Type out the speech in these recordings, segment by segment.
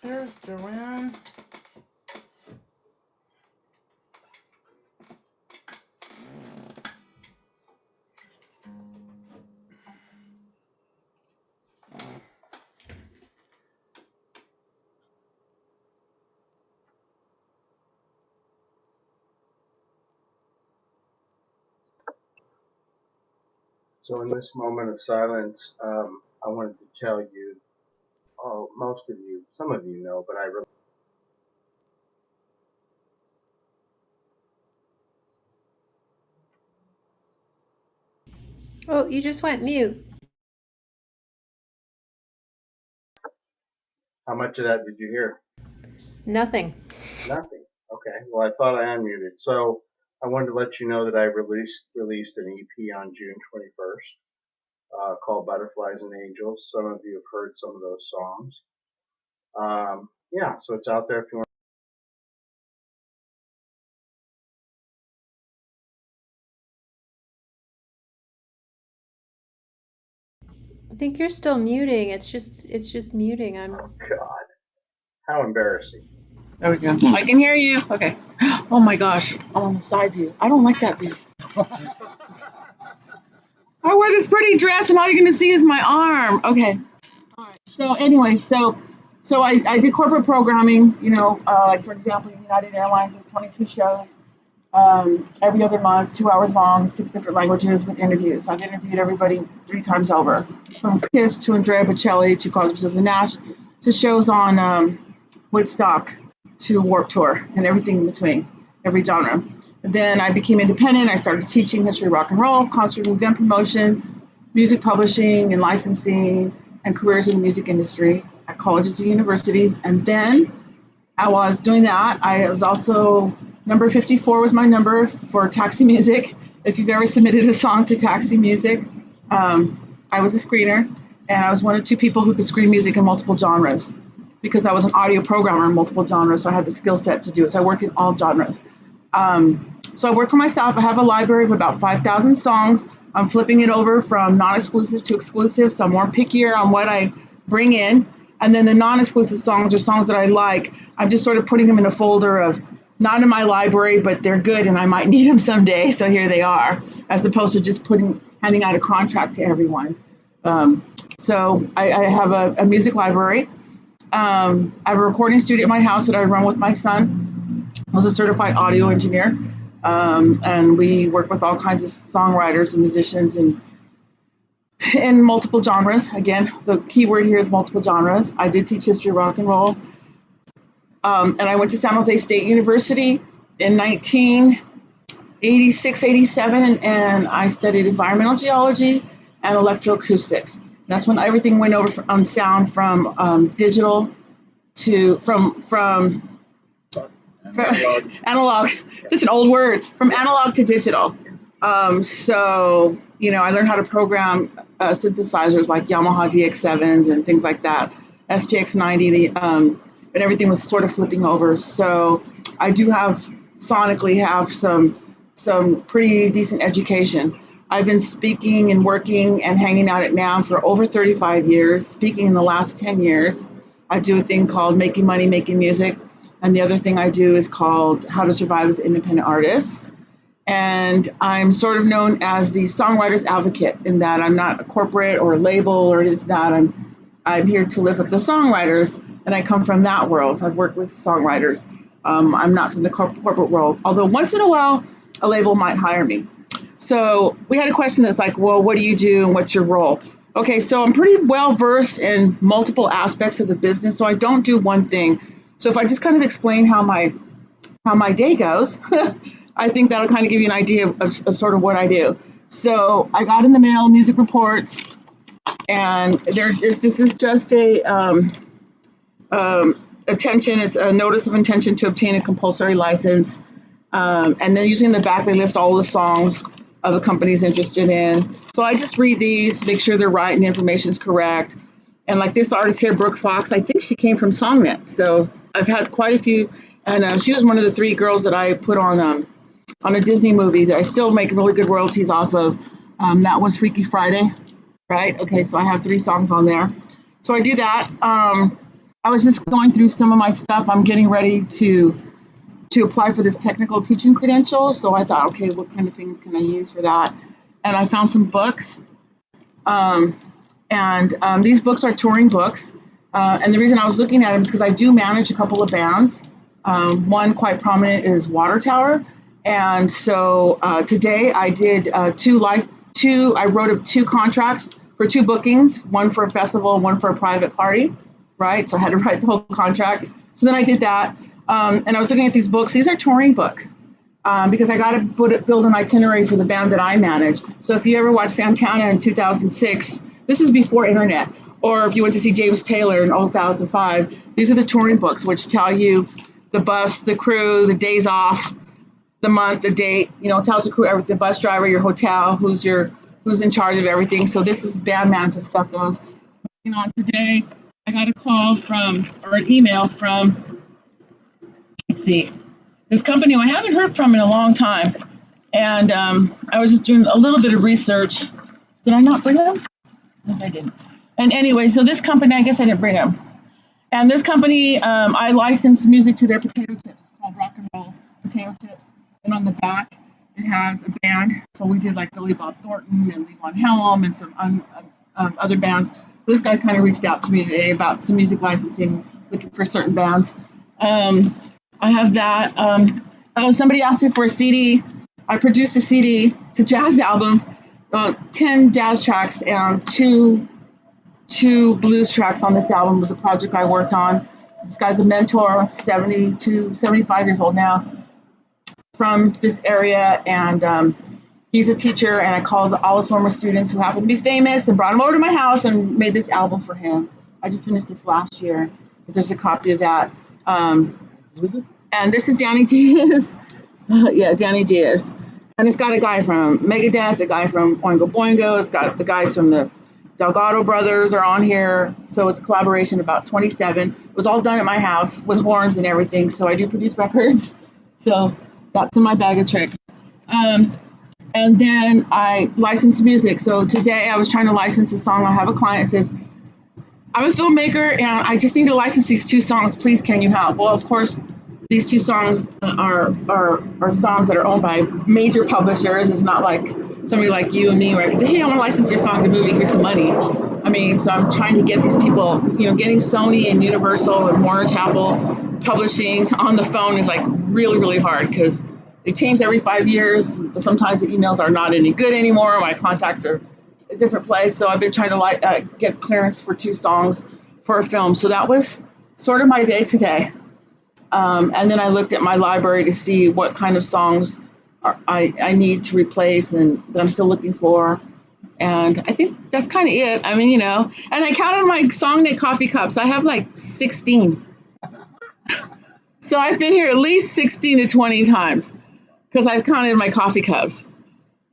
There's Joannne. So in this moment of silence, I wanted to tell you, most of you, some of you know, but I really. Oh, you just went mute. How much of that did you hear? Nothing. Nothing. Okay. Well, I thought I unmuted. So I wanted to let you know that I released an EP on June 21st, called Butterflies and Angels. Some of you have heard some of those songs. Yeah, so it's out there if you want. I think you're still muting. It's just muting. Oh God, how embarrassing. There we go. I can hear you. Okay. Oh my gosh. I'm on the side view. I don't like that view. I wear this pretty dress and all you're going to see is my arm. Okay. All right. So anyway, so I did corporate programming, like for example, United Airlines, there's 22 shows every other month, 2 hours long, 6 different languages with interviews. So I've interviewed everybody 3 times over, from Kiss to Andrea Bocelli to Crosby, Stills and Nash to shows on Woodstock to Warped Tour and everything in between, every genre. And then I became independent. I started teaching history of rock and roll, concert and event promotion, music publishing and licensing, and careers in the music industry at colleges and universities. And then while I was doing that, I was also number 54 was my number for Taxi Music. If you've ever submitted a song to Taxi Music, I was a screener, and I was one of 2 people who could screen music in multiple genres because I was an audio programmer in multiple genres, so I had the skill set to do it. So I work in all genres. So I work for myself. I have a library of about 5,000 songs. I'm flipping it over from non-exclusive to exclusive, so I'm more pickier on what I bring in. And then the non-exclusive songs are songs that I like. I'm just sort of putting them in a folder of not in my library, but they're good and I might need them someday, so here they are, as opposed to just handing out a contract to everyone. So I have a music library. I have a recording studio at my house that I run with my son, who's a certified audio engineer. And we work with all kinds of songwriters and musicians in multiple genres. Again, the key word here is multiple genres. I did teach history of rock and roll. And I went to San Jose State University in 1986, 87, and I studied environmental geology and electroacoustics. That's when everything went over on sound from digital to from analog. Such an old word. From analog to digital. So I learned how to program synthesizers like Yamaha DX7s and things like that, SPX 90. And everything was sort of flipping over. So I do sonically have some pretty decent education. I've been speaking and working and hanging out at NAMM for over 35 years, speaking in the last 10 years. I do a thing called Making Money, Making Music. And the other thing I do is called How to Survive as Independent Artists. And I'm sort of known as the songwriter's advocate in that I'm not a corporate or a label or it is that I'm here to lift up the songwriters, and I come from that world. I've worked with songwriters. I'm not from the corporate world, although once in a while a label might hire me. So we had a question that's like, well, what do you do and what's your role? Okay, so I'm pretty well versed in multiple aspects of the business, so I don't do one thing. So if I just kind of explain how my day goes, I think that'll kind of give you an idea of sort of what I do. So I got in the mail music reports, and this is just it's a notice of intention to obtain a compulsory license. And then usually in the back, they list all the songs of the company's interested in. So I just read these, make sure they're right and the information is correct. And like this artist here, Brooke Fox, I think she came from SongNet. So I've had quite a few, and she was one of the 3 girls that I put on a Disney movie that I still make really good royalties off of. That was Freaky Friday, right? Okay, so I have 3 songs on there. So I do that. I was just going through some of my stuff. I'm getting ready to apply for this technical teaching credential. So I thought, okay, what kind of things can I use for that? And I found some books. These books are touring books. And the reason I was looking at them is because I do manage a couple of bands. One quite prominent is Water Tower. And so today I did I wrote up 2 contracts for 2 bookings, one for a festival, one for a private party, right? So I had to write the whole contract. So then I did that. And I was looking at these books. These are touring books because I got to build an itinerary for the band that I manage. So if you ever watched Santana in 2006, this is before internet. Or if you went to see James Taylor in 2005, these are the touring books, which tell you the bus, the crew, the days off, the month, the date. You know, it tells the crew, the bus driver, your hotel, who's in charge of everything. So this is band management stuff that I was working on today. I got a call or an email from, let's see, this company I haven't heard from in a long time. And I was just doing a little bit of research. Did I not bring them? No, I didn't. And anyway, so this company, I guess I didn't bring them. And this company, I licensed music to their potato chips. It's called Rock and Roll Potato Chips. And on the back, it has a band. So we did like Billy Bob Thornton and Levon Helm and some other bands. This guy kind of reached out to me today about some music licensing, looking for certain bands. I have that. Somebody asked me for a CD. I produced a CD. It's a jazz album, 10 jazz tracks and two blues tracks on this album. It was a project I worked on. This guy's a mentor, 75 years old now, from this area, and he's a teacher, and I called all his former students who happen to be famous and brought them over to my house and made this album for him. I just finished this last year, but there's a copy of that. And this is Danny Diaz. Yeah, Danny Diaz. And it's got a guy from Megadeth, a guy from Oingo Boingo, it's got the guys from the Delgado brothers are on here. So it's a collaboration, about 27. It was all done at my house with horns and everything. So I do produce records. So that's in my bag of tricks. And then I license music. So today I was trying to license a song. I have a client that says, I'm a filmmaker and I just need to license these 2 songs. Please, can you help? Well, of course, these 2 songs are songs that are owned by major publishers. It's not like somebody like you and me where I can say, hey, I want to license your song to movie, here's some money. I mean, so I'm trying to get these people, getting Sony and Universal and Warner Chappell Publishing on the phone is like really, really hard because they change every 5 years. Sometimes the emails are not any good anymore. My contacts are a different place. So I've been trying to get clearance for 2 songs for a film. So that was sort of my day today. And then I looked at my library to see what kind of songs I need to replace and that I'm still looking for. And I think that's kind of it. I mean, and I counted my SongNet coffee cups. I have like 16. So I've been here at least 16 to 20 times because I've counted my coffee cups.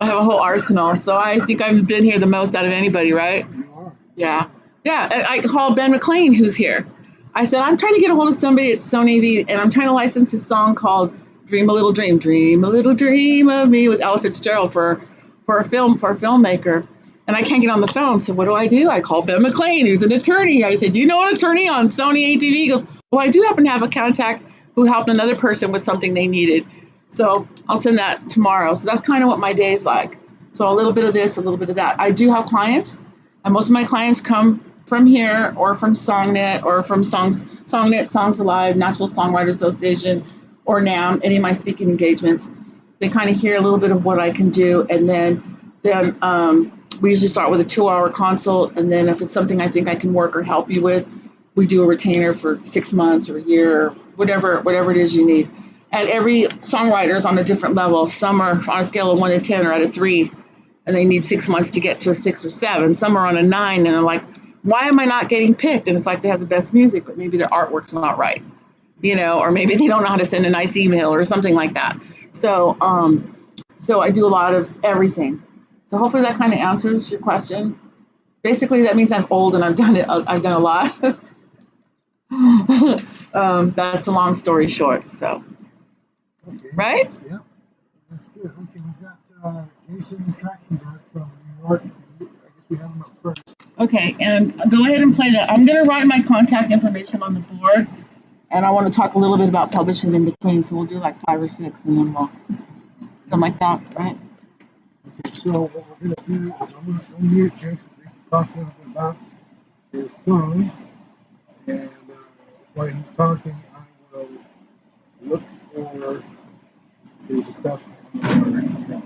I have a whole arsenal. So I think I've been here the most out of anybody, right? You are. Yeah. Yeah. I called Ben McLean, who's here. I said, I'm trying to get a hold of somebody at Sony AV, and I'm trying to license a song called Dream a Little Dream, Dream a Little Dream of Me with Ella Fitzgerald for a filmmaker. And I can't get on the phone. So what do? I call Ben McLean, who's an attorney. I said, do you know an attorney on Sony ATV? He goes, well, I do happen to have a contact who helped another person with something they needed. So I'll send that tomorrow. So that's kind of what my day is like. So a little bit of this, a little bit of that. I do have clients, and most of my clients come from here or from SongNet or from SongNet, Songs Alive, National Songwriters Association, or NAMM, any of my speaking engagements. They kind of hear a little bit of what I can do, and then we usually start with a 2-hour consult, and then if it's something I think I can work or help you with, we do a retainer for 6 months or a year, or whatever it is you need. And every songwriter is on a different level. Some are on a scale of 1 to 10 or at a 3, and they need 6 months to get to a 6 or 7. Some are on a 9, and they're like, why am I not getting picked? And it's like they have the best music, but maybe their artwork's not right, or maybe they don't know how to send a nice email or something like that. So I do a lot of everything. So hopefully that kind of answers your question. Basically, that means I'm old and I've done a lot. That's a long story short. So, Okay. right? Yeah, that's good. Okay, we've got Jason Trachtenberg from New York. I guess we have him up first. Okay, and go ahead and play that. I'm gonna write my contact information on the board, and I want to talk a little bit about publishing in between. So we'll do like 5 or 6, and then we'll something like that, right? Okay, so what we're gonna do is I'm gonna unmute Jason so he can talk a little bit about his song, and while he's talking, I will look for his stuff on our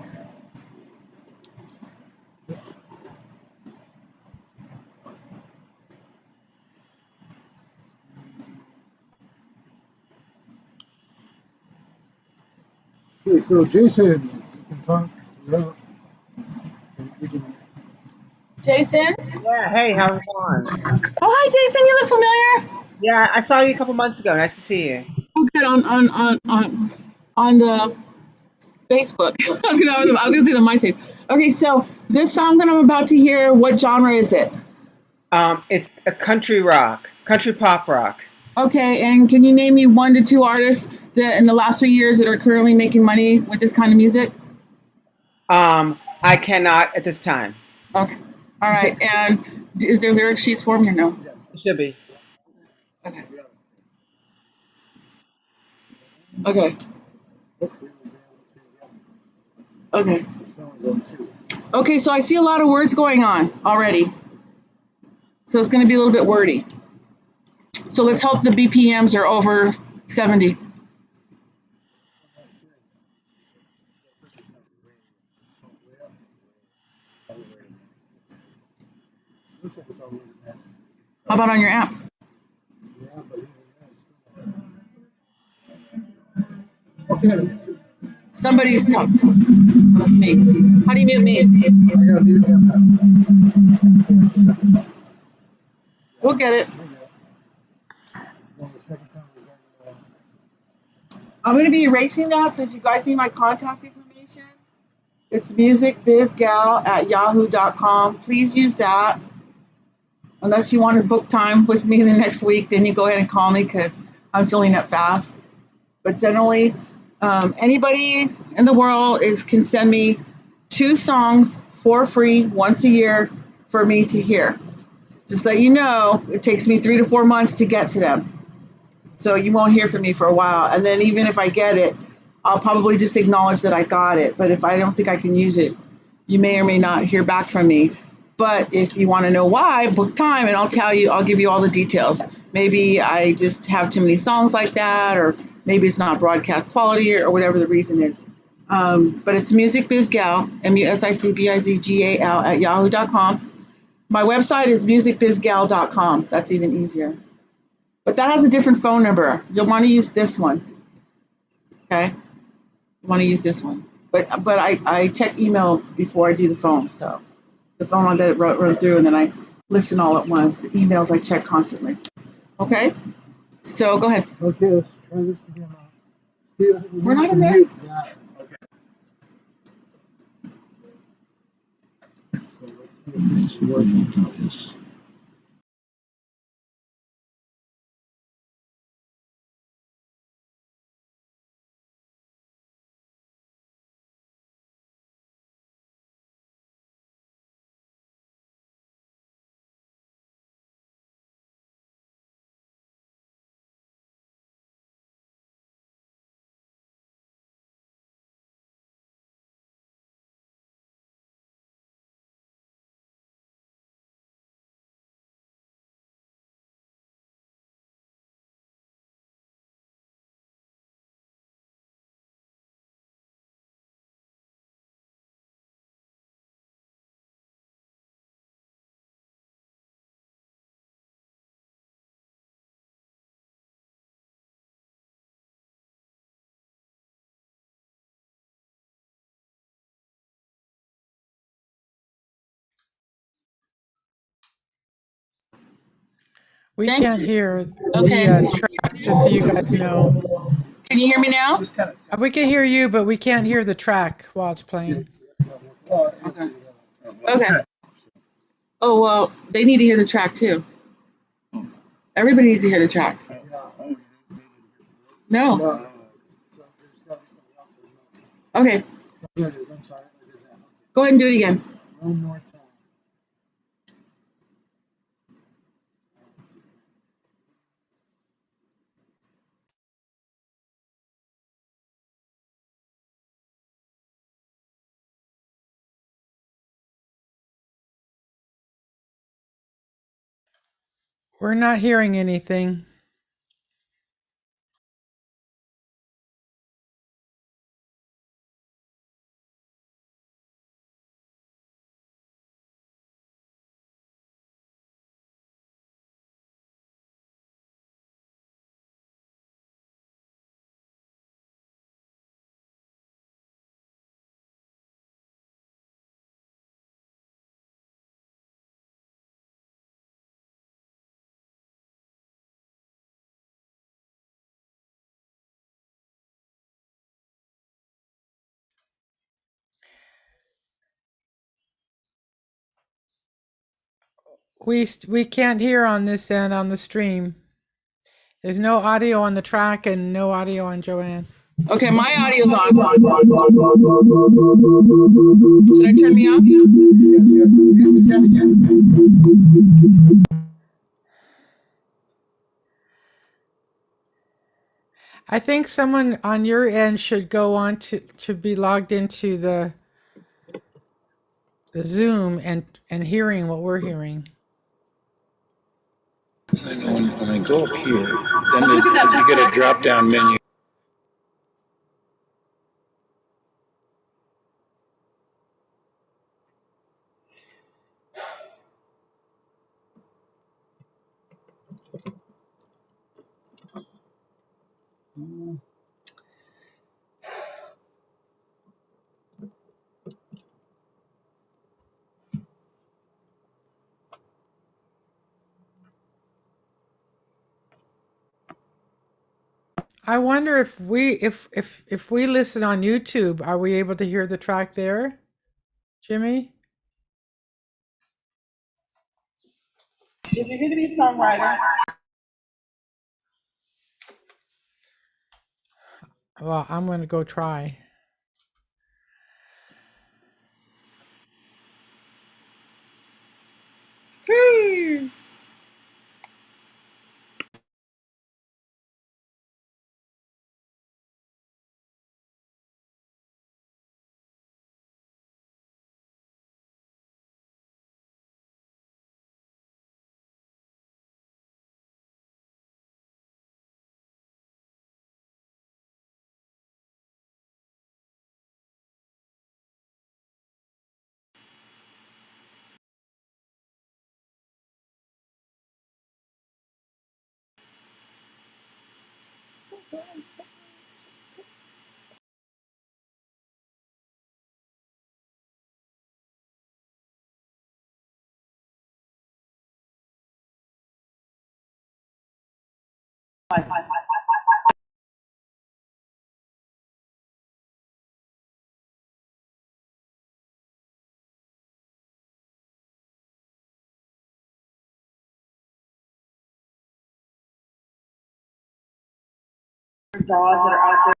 Okay, so Jason, you can talk. You're up, and we can. Jason? Yeah, hey, how's it going? Oh, hi, Jason. You look familiar. Yeah, I saw you a couple months ago. Nice to see you. Oh, good on the Facebook. I was gonna say the MySpace. Okay, so this song that I'm about to hear, what genre is it? It's a country rock, country pop rock. Okay, and can you name me 1 to 2 artists that in the last 3 years that are currently making money with this kind of music? I cannot at this time. Okay, all right. And is there lyric sheets for me or no? Yes. It should be. Okay. Yes. Okay. Hopefully we'll be able to Okay. get the song going too. Okay. So I see a lot of words going on already. So it's going to be a little bit wordy. So let's hope the BPMs are over 70. Looks like it's all over the net. How about on your app? Yeah, but even okay. Somebody's talking. That's me. How do you mute me? I gotta mute him now. We'll get it. Well, the second time we're going I'm going to be erasing that. So if you guys need my contact information, it's musicbizgal@yahoo.com. Please use that. Unless you want to book time with me the next week, then you go ahead and call me because I'm filling up fast. But generally, anybody in the world can send me 2 songs for free once a year for me to hear. Just let you know, it takes me 3 to 4 months to get to them. So you won't hear from me for a while. And then even if I get it, I'll probably just acknowledge that I got it. But if I don't think I can use it, you may or may not hear back from me. But if you want to know why, book time and I'll give you all the details. Maybe I just have too many songs like that, or maybe it's not broadcast quality or whatever the reason is. But it's musicbizgal, musicbizgal @yahoo.com. My website is musicbizgal.com. That's even easier. But that has a different phone number. You'll want to use this one. Okay? You want to use this one. But I check email before I do the phone. So the phone I'll let it run through and then I listen all at once. The emails I check constantly. Okay? So go ahead. Okay, let's try this again. Steve, We're not in there? mute that. Okay. So let's see if this is working. We Thank can't you. hear Okay. the track, just so you guys know. Can you hear me now? Just kind of We can hear you, but we can't hear the track while it's playing. Okay. Okay. Oh, well, they need to hear the track too. Everybody needs to hear the track. No. Okay. Go ahead and do it again. One more time. We're not hearing anything. We can't hear on this end on the stream. There's no audio on the track and no audio on Joanne. Okay, my audio's on. Should I turn me off? I think someone on your end should should be logged into the Zoom and hearing what we're hearing. I know when I go up here, then you get a drop down menu. I wonder if we listen on YouTube, are we able to hear the track there, Jimmy? If you're going to be a songwriter, Well, I'm going to go try. draws that are out there.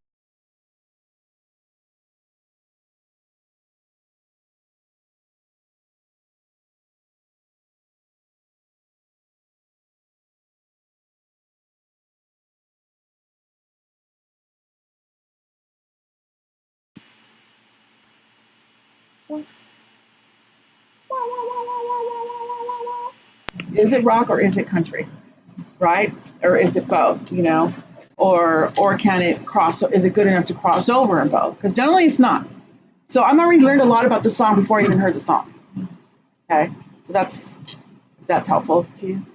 Is it rock or is it country, right? Or is it both? Or can it cross? Is it good enough to cross over in both? Because generally it's not. So I'm already learned a lot about the song before I even heard the song. Okay, so that's helpful to you.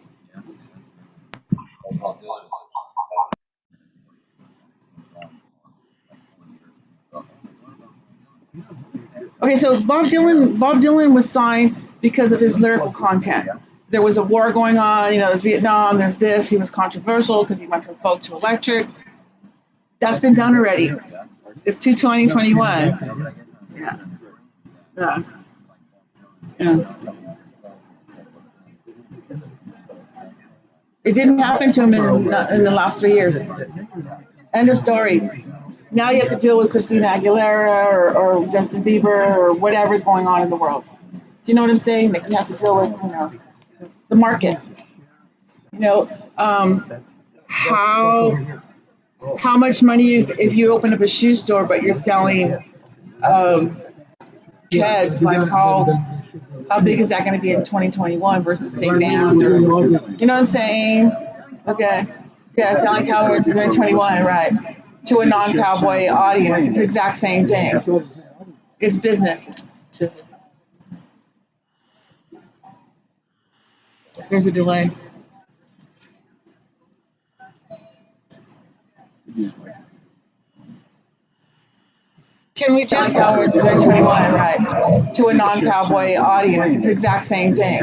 Okay, so Bob Dylan was signed because of his lyrical content. There was a war going on, there's Vietnam, there's this. He was controversial because he went from folk to electric. That's been done already. It's 2021. Yeah. Yeah. Yeah. It didn't happen to him in the last 3 years. End of story. Now you have to deal with Christina Aguilera or Justin Bieber or whatever's going on in the world. Do you know what I'm saying? That you have to deal with, the market. How much money if you open up a shoe store but you're selling Keds, like How big is that going to be in 2021 versus St. Vans? Or, you know what I'm saying? Okay. Yeah, Selling Cowboys in 2021, right. To a non-cowboy audience, it's the exact same thing. It's business. There's a delay. Can we just Cowboys in 2021, right? To a non-cowboy audience, it's the exact same thing.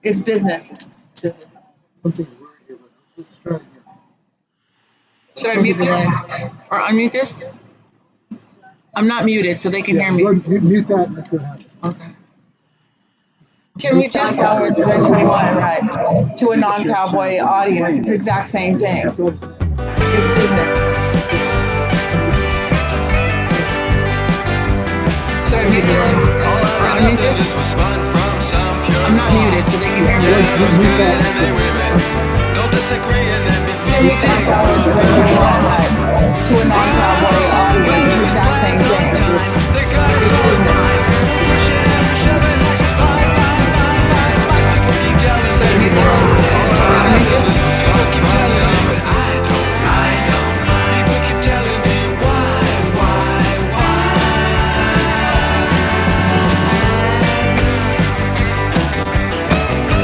It's business. Should I mute this or unmute this? I'm not muted, so they can hear me. Mute that and let's see what happens. Okay. Can we just Cowboys in 2021, right? To a non-cowboy audience, it's the exact same thing. It's business. Should I mute this or unmute this? I'm not muted, so they can hear me. Can we just Cowboys in 2021, right? To a non-cowboy audience, it's the exact same thing. It's business. Should I mute this or unmute this?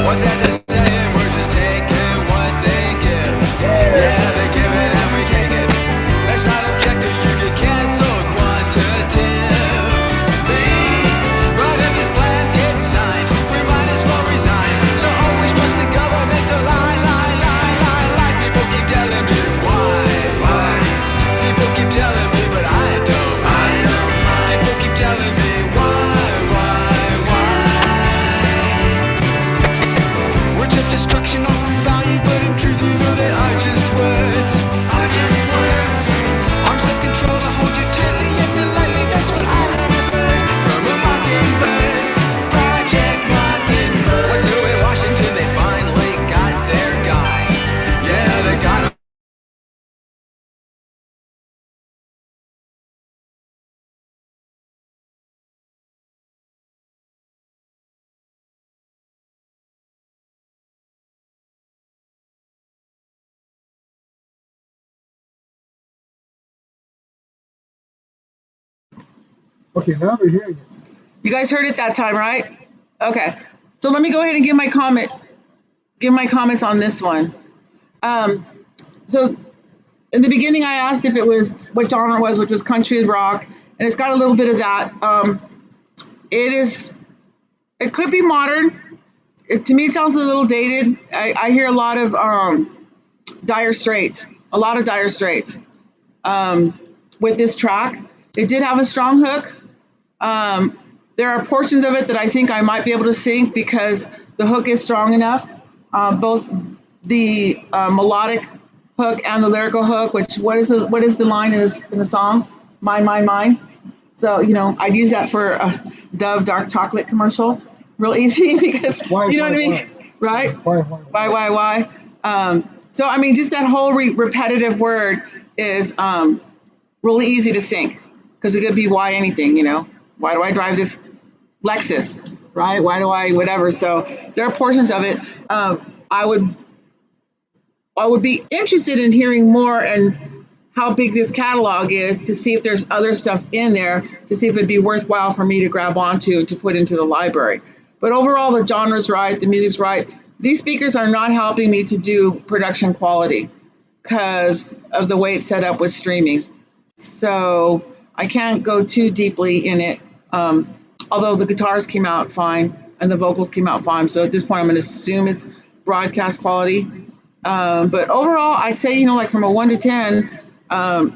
What's that to say? We're just taking what they give. Yeah, they give it and we take it. That's not objective, you get canceled quantitatively. But if this plan gets signed, we might as well resign. So always trust the government to lie. People keep telling me why. People keep telling me, but I don't. People keep telling me why. Words of destruction are value, but in truth you know they are just words. Arms of control to hold you tightly yet lightly. That's what I heard from a mockingbird. Project Mockingbird. Went to in Washington, they finally got their guy. Yeah, they got him. Okay, now they're hearing it. You guys heard it that time, right? Okay. So let me go ahead and give my comments on this one. So in the beginning, I asked if it was what genre it was, which was country rock, and it's got a little bit of that. It could be modern. To me, it sounds a little dated. I hear a lot of Dire Straits, with this track. It did have a strong hook. There are portions of it that I think I might be able to sing because the hook is strong enough. Both the melodic hook and the lyrical hook. Which what is the line in the song? Mine. So I'd use that for a Dove dark chocolate commercial, real easy because you know what I mean, right? Why? So I mean, just that whole repetitive word is really easy to sing because it could be why anything. Why do I drive this Lexus, right? Why do I whatever? So there are portions of it. I would be interested in hearing more and how big this catalog is to see if there's other stuff in there to see if it'd be worthwhile for me to grab onto to put into the library. But overall, the genre's right, the music's right. These speakers are not helping me to do production quality because of the way it's set up with streaming. So I can't go too deeply in it. Although the guitars came out fine and the vocals came out fine. So at this point, I'm going to assume it's broadcast quality. But overall, I'd say, like from a 1 to 10,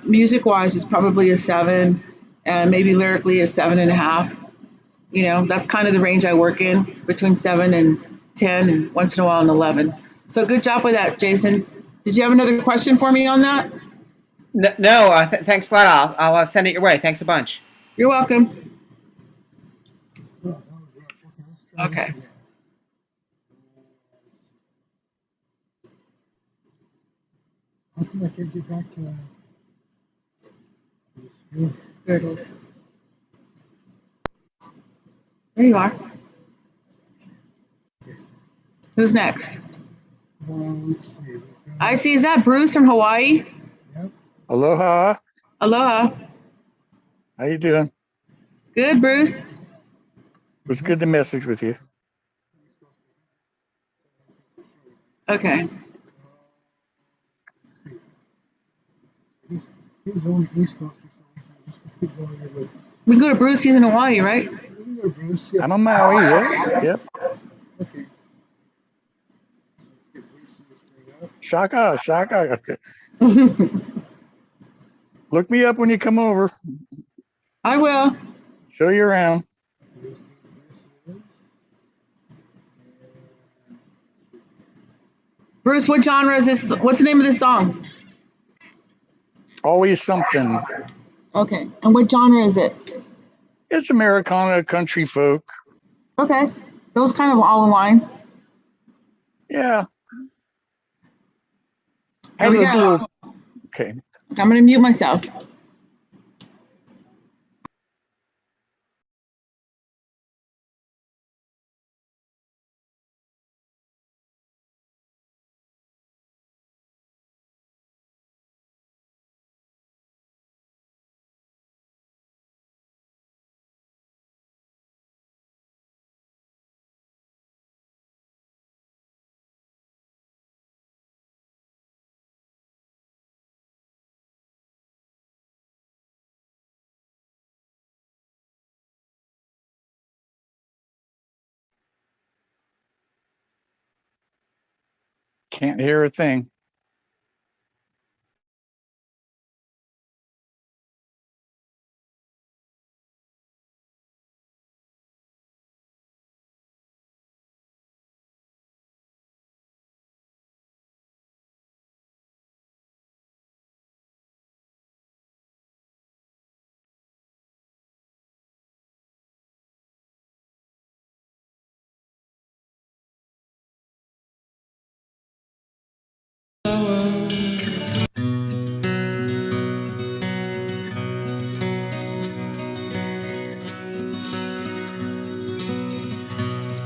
music-wise, it's probably a 7, and maybe lyrically a 7.5. That's kind of the range I work in, between 7 and 10, and once in a while an 11. So good job with that, Jason. Did you have another question for me on that? No, thanks a lot. I'll send it your way. Thanks a bunch. You're welcome. Okay. How come I can't get back to the screen? There it is. There you are. Who's next? Let's see. I see. Is that Bruce from Hawaii? Yep. Aloha. Aloha. How you doing? Good, Bruce. It was good to message with you. Okay. He's only East Coast, so we can just keep going here with. We can go to Bruce. He's in Hawaii, right? We can go to Bruce. Yeah. I'm a Maui, yeah. Yep. Okay. Let's get Bruce this thing up. Shaka. Look me up when you come over. I will. Show you around. Here's who Bruce is. Bruce, what genre is this? What's the name of this song? Always something. Okay. And what genre is it? It's Americana, country folk. Okay. Those kind of all align. Yeah. Here we Has a go. little. Okay. I'm going to mute myself. Can't hear a thing.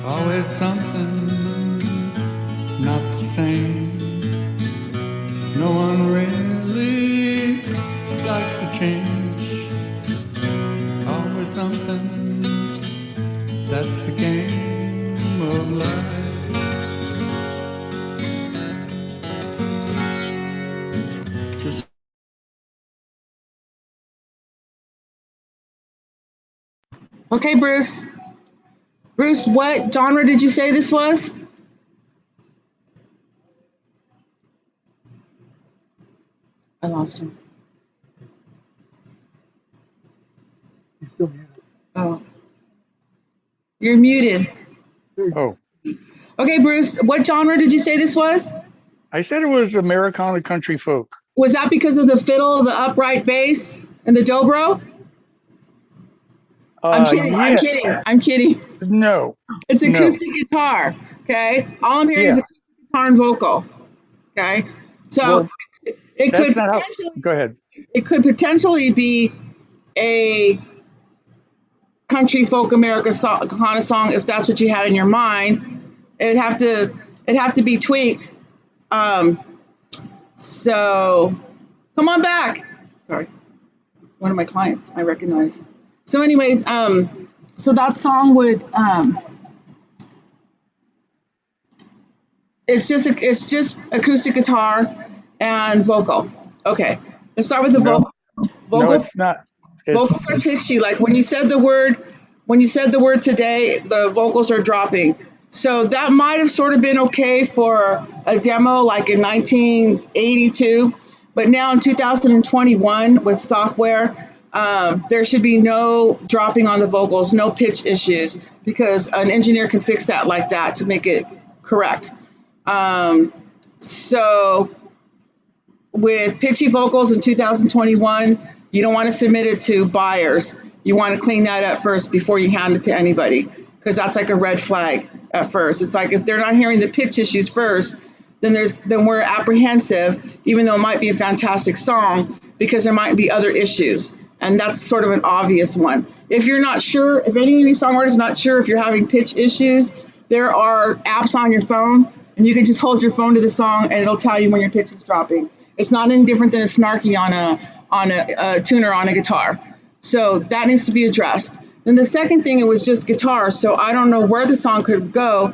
Always something not the same. No one really likes to change. Always something, that's the game of life. Just Okay, Bruce. Bruce, what genre did you say this was? I lost him. He's still muted. Oh. You're muted. There you go. Oh, Okay, Bruce, what genre did you say this was? I said it was Americana, country folk. Was that because of the fiddle, the upright bass, and the dobro? I'm kidding. I'm Yeah. kidding. I'm kidding. No. It's No. acoustic guitar. Okay. All I'm hearing is Yeah. acoustic guitar and vocal. Okay. So Well, it that's could not how. potentially Go ahead. it could potentially be a country folk America kind of song if that's what you had in your mind. It'd have to be tweaked. So come on back. Sorry, one of my clients I recognize. So anyways, so that song would it's just acoustic guitar and vocal. Okay, let's start with the No. vocal. No, Vocal it's not. vocals are pitchy. Like when you said the word today, the vocals are dropping. So that might have sort of been okay for a demo like in 1982, but now in 2021 with software, there should be no dropping on the vocals, no pitch issues, because an engineer can fix that like that to make it correct. So with pitchy vocals in 2021, you don't want to submit it to buyers. You want to clean that up first before you hand it to anybody, because that's like a red flag at first. It's like if they're not hearing the pitch issues first, then we're apprehensive, even though it might be a fantastic song, because there might be other issues. And that's sort of an obvious one. If you're not sure, if any of you songwriters are not sure if you're having pitch issues, there are apps on your phone, and you can just hold your phone to the song, and it'll tell you when your pitch is dropping. It's not any different than a snarky on a tuner on a guitar. So that needs to be addressed. Then the second thing, it was just guitar. So I don't know where the song could go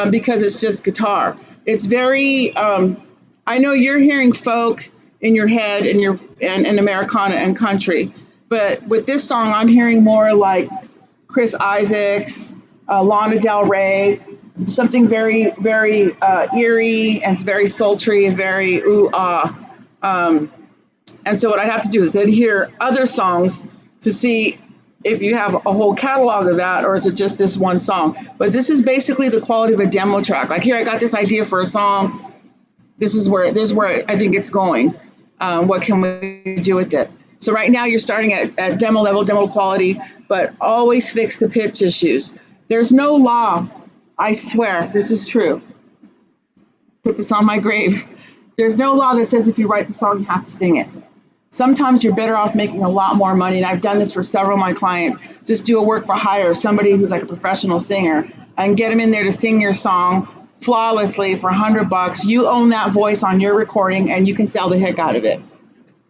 because it's just guitar. It's very. I know you're hearing folk in your head and Americana and country, but with this song, I'm hearing more like Chris Isaacs, Lana Del Rey, something very, very eerie and very sultry and very ooh ah. And so what I have to do is then hear other songs to see if you have a whole catalog of that, or is it just this one song? But this is basically the quality of a demo track. Like here, I got this idea for a song. This is where I think it's going. What can we do with it? So right now you're starting at demo level, demo quality, but always fix the pitch issues. There's no law. I swear, this is true. Put this on my grave. There's no law that says if you write the song, you have to sing it. Sometimes you're better off making a lot more money, and I've done this for several of my clients. Just do a work for hire, somebody who's like a professional singer, and get them in there to sing your song flawlessly for $100. You own that voice on your recording, and you can sell the heck out of it.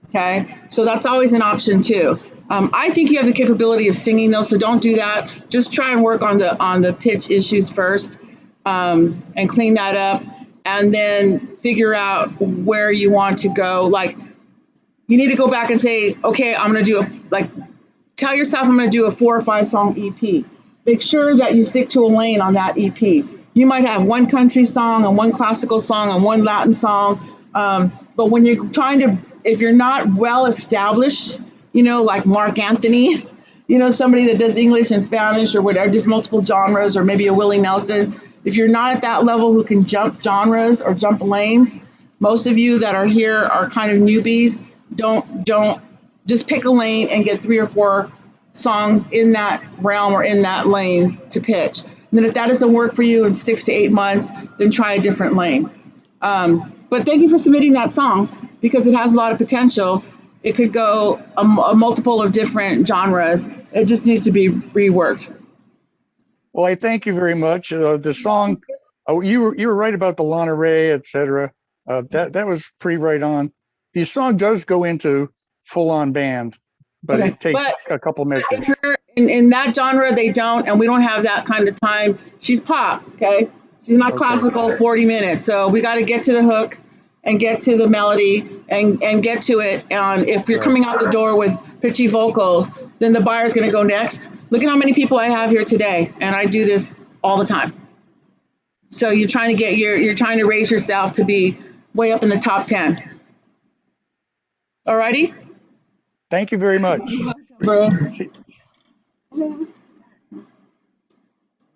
Okay, so that's always an option too. I think you have the capability of singing though, so don't do that. Just try and work on the pitch issues first, and clean that up, and then figure out where you want to go. Like, you need to go back and say, okay, I'm going to do tell yourself I'm going to do a 4 or 5 song EP. Make sure that you stick to a lane on that EP. You might have one country song and one classical song and one Latin song. But when you're if you're not well established, like Mark Anthony, somebody that does English and Spanish or whatever, just multiple genres, or maybe a Willie Nelson. If you're not at that level who can jump genres or jump lanes, most of you that are here are kind of newbies. Don't just pick a lane and get 3 or 4 songs in that realm or in that lane to pitch. And then if that doesn't work for you in 6 to 8 months, then try a different lane. But thank you for submitting that song because it has a lot of potential. It could go a multiple of different genres. It just needs to be reworked. Well, I thank you very much. The song, you were right about the Lana Ray, etc. That was pretty right on. The song does go into full-on band, but it takes a couple measures. In that genre, they don't, and we don't have that kind of time. She's pop, okay? She's not classical 40 minutes. So we got to get to the hook and get to the melody and get to it. And if you're coming out the door with pitchy vocals, then the buyer's going to go next. Look at how many people I have here today, and I do this all the time. So you're trying to you're trying to raise yourself to be way up in the top 10. Alrighty? Thank you very much. Bro. See- You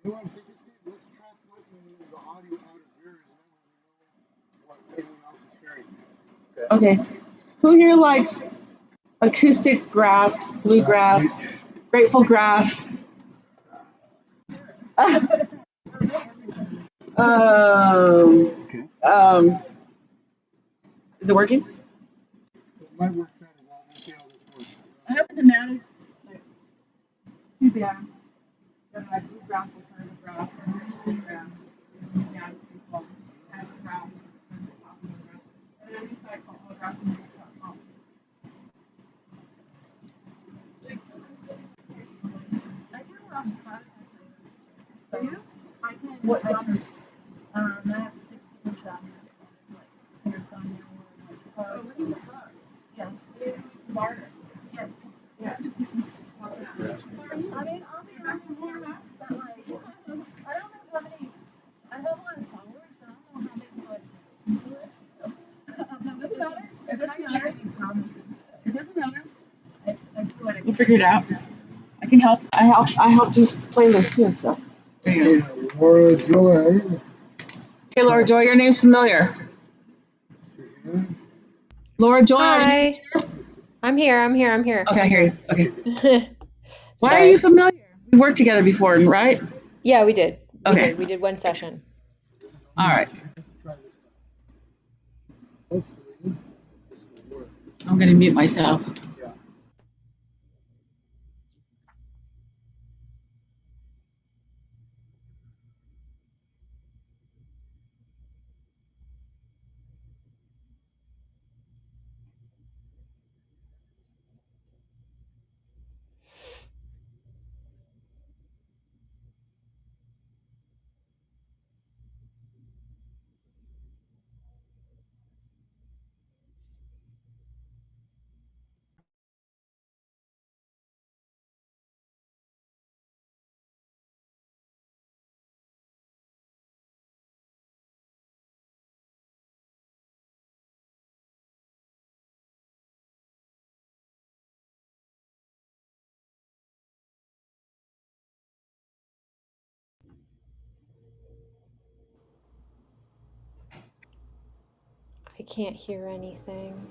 want to take this thing? Let's try putting the audio out of yours and then we know what everyone else is hearing. Okay. So here likes acoustic grass, bluegrass, grateful grass. Is it working? It might work better. We'll see how this works. I happen to manage like 2 bands that are bluegrass, alternative grass, and acoustic grass. There's a new band called Grass Grass, and I do site called allgrassmusic.com. I do off Spotify playlist. So You? I can. What genres? I have 6 different genres. It's like singer-songwriter. Oh, we can try. Yeah. Barter. Yeah. Yeah. I mean, I'll be honest here, but like, I don't know how many. I have a lot of followers, but I don't know how many like listen to it. So It doesn't matter. It doesn't matter. making promises. It doesn't matter. I do what I We'll figure it out. I can help. I help do playlists too. So there you go. Okay, Laura Joy. Okay, Laura Joy, your name's familiar. Laura Joy. Hi. I'm here. Okay, I hear you. Okay. Why are Sorry. you familiar? We worked together before, right? Yeah, we did. Okay. We did one session. All right. Let's try this out. Hopefully, this will work. I'm gonna mute myself. Yeah. can't hear anything.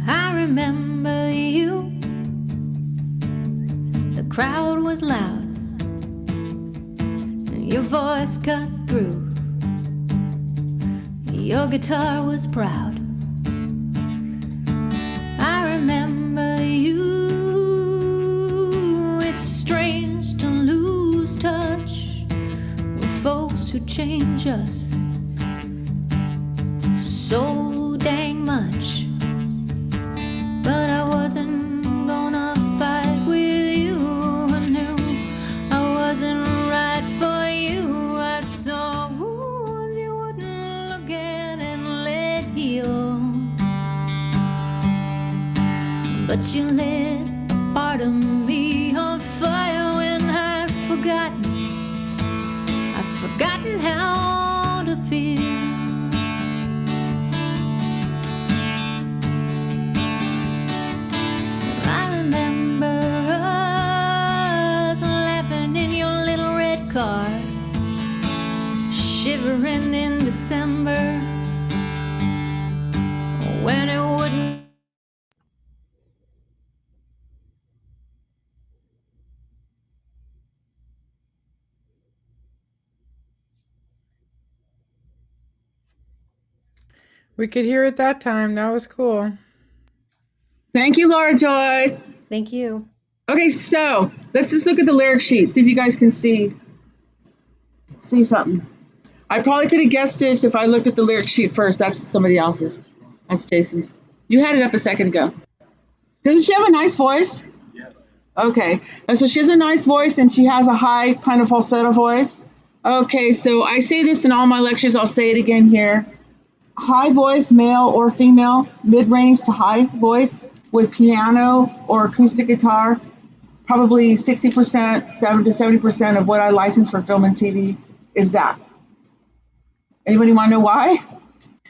I remember you. The crowd was loud, and your voice cut through. Your guitar was proud. I remember you. It's strange to lose touch with folks who change us so dang much. But I wasn't gonna fight with you. I knew I wasn't right for you. I saw wounds you wouldn't look at and let heal. But you lit a part of me on fire when I'd forgotten how to feel. I remember us laughing in your little red car, shivering in December when it wouldn't. We could hear it that time. That was cool. Thank you, Laura Joy. Thank you. Okay, so let's just look at the lyric sheet, see if you guys can see something. I probably could have guessed this if I looked at the lyric sheet first. That's somebody else's. That's Jason's. You had it up a second ago. Doesn't she have a nice voice? Yes. Okay, and so she has a nice voice and she has a high kind of falsetto voice. Okay, so I say this in all my lectures. I'll say it again here. High voice, male or female, mid-range to high voice with piano or acoustic guitar. Probably 60%, 70% of what I license for film and TV is that. Anybody want to know why?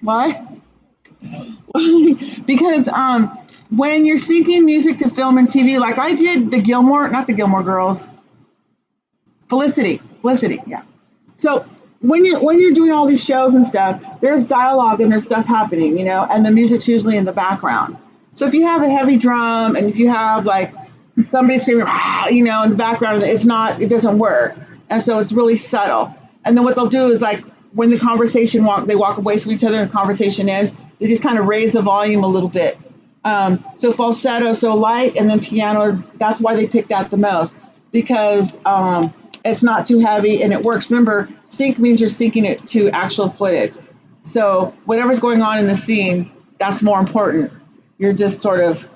Why? Because when you're syncing music to film and TV, like I did not the Gilmore Girls, Felicity, yeah. So when you're doing all these shows and stuff, there's dialogue and there's stuff happening, you know, and the music's usually in the background. So if you have a heavy drum and if you have like somebody screaming, you know, in the background, it doesn't work. And so it's really subtle. And then what they'll do is like when the conversation they walk away from each other and the conversation ends, they just kind of raise the volume a little bit. So falsetto, so light, and then piano, that's why they pick that the most, because it's not too heavy and it works. Remember, sync means you're syncing it to actual footage. So whatever's going on in the scene, that's more important. You're just sort of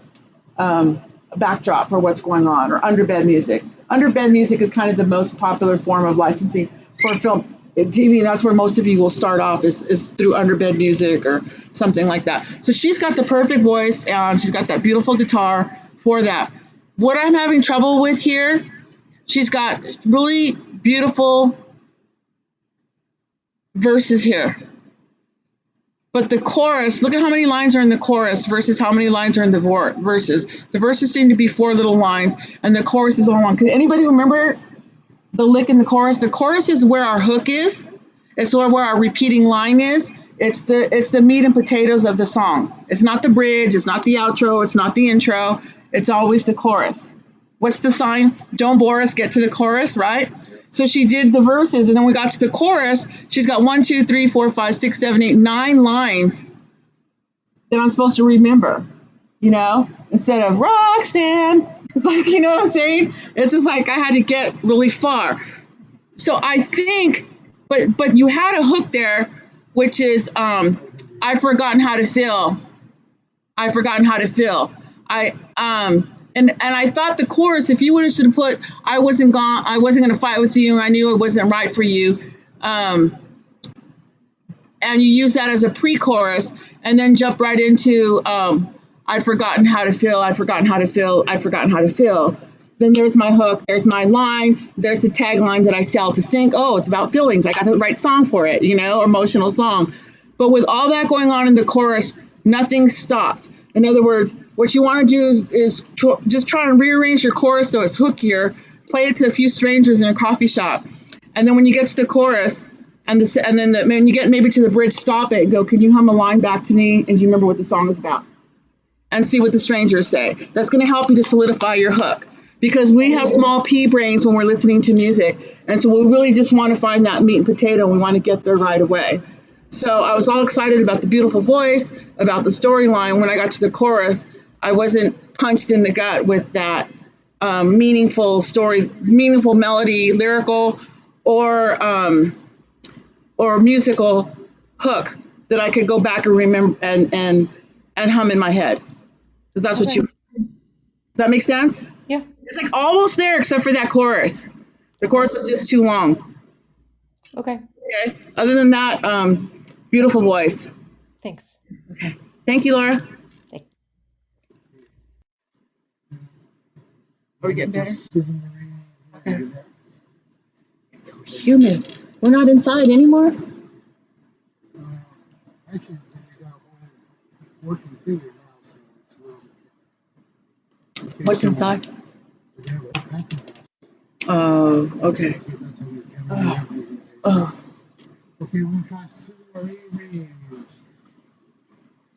a backdrop for what's going on, or underbed music. Underbed music is kind of the most popular form of licensing for film and TV. That's where most of you will start off is through underbed music or something like that. So she's got the perfect voice and she's got that beautiful guitar for that. What I'm having trouble with here, she's got really beautiful verses here. But the chorus, look at how many lines are in the chorus versus how many lines are in the verses. The verses seem to be 4 little lines, and the chorus is only one. Can anybody remember the lick in the chorus? The chorus is where our hook is. It's where our repeating line is. It's the meat and potatoes of the song. It's not the bridge. It's not the outro. It's not the intro. It's always the chorus. What's the sign? Don't bore us, get to the chorus, right? So she did the verses, and then we got to the chorus. She's got 1, 2, 3, 4, 5, 6, 7, 8, 9 lines that I'm supposed to remember, you know, instead of Roxanne. It's like, you know what I'm saying? It's just like I had to get really far. So I think, but you had a hook there, which is I've forgotten how to feel. I've forgotten how to feel. And I thought the chorus, if you would have put, I wasn't going to fight with you, I knew it wasn't right for you, and you use that as a pre-chorus, and then jump right into, I'd forgotten how to feel, I'd forgotten how to feel, I'd forgotten how to feel. Then there's my hook, there's my line, there's the tagline that I sell to sync. Oh, it's about feelings, I got the right song for it, you know, emotional song. But with all that going on in the chorus, nothing stopped. In other words, what you want to do is just try and rearrange your chorus so it's hookier. Play it to a few strangers in a coffee shop, and then when you get to the chorus when you get maybe to the bridge, stop it and go, "Can you hum a line back to me? And do you remember what the song is about?" And see what the strangers say. That's going to help you to solidify your hook. Because we have small pea brains when we're listening to music. And so we really just want to find that meat and potato and we want to get there right away. So I was all excited about the beautiful voice, about the storyline. When I got to the chorus, I wasn't punched in the gut with that meaningful story, meaningful melody, lyrical or musical hook that I could go back and remember and hum in my head. Because that's what Okay. does that make sense? Yeah. It's like almost there except for that chorus. The chorus was just too long. Okay. Okay. Other than that, beautiful voice. Thanks. Okay. Thank you, Laura. Thank- Are we getting better? Susan Marie. Okay. It's so humid. We're not inside anymore? Actually, they got a whole working thing here now, so it's a little bit. What's inside? They have a packing house. Oh, okay. That's how we can have these days. Oh. Okay, we'll try Susan Marie Reeves.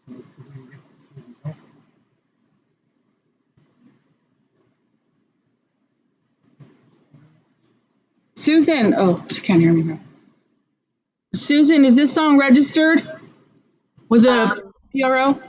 So let's see if we can get Susan's help. Susan. Oh, she can't hear me now. Susan, is this song registered with a PRO?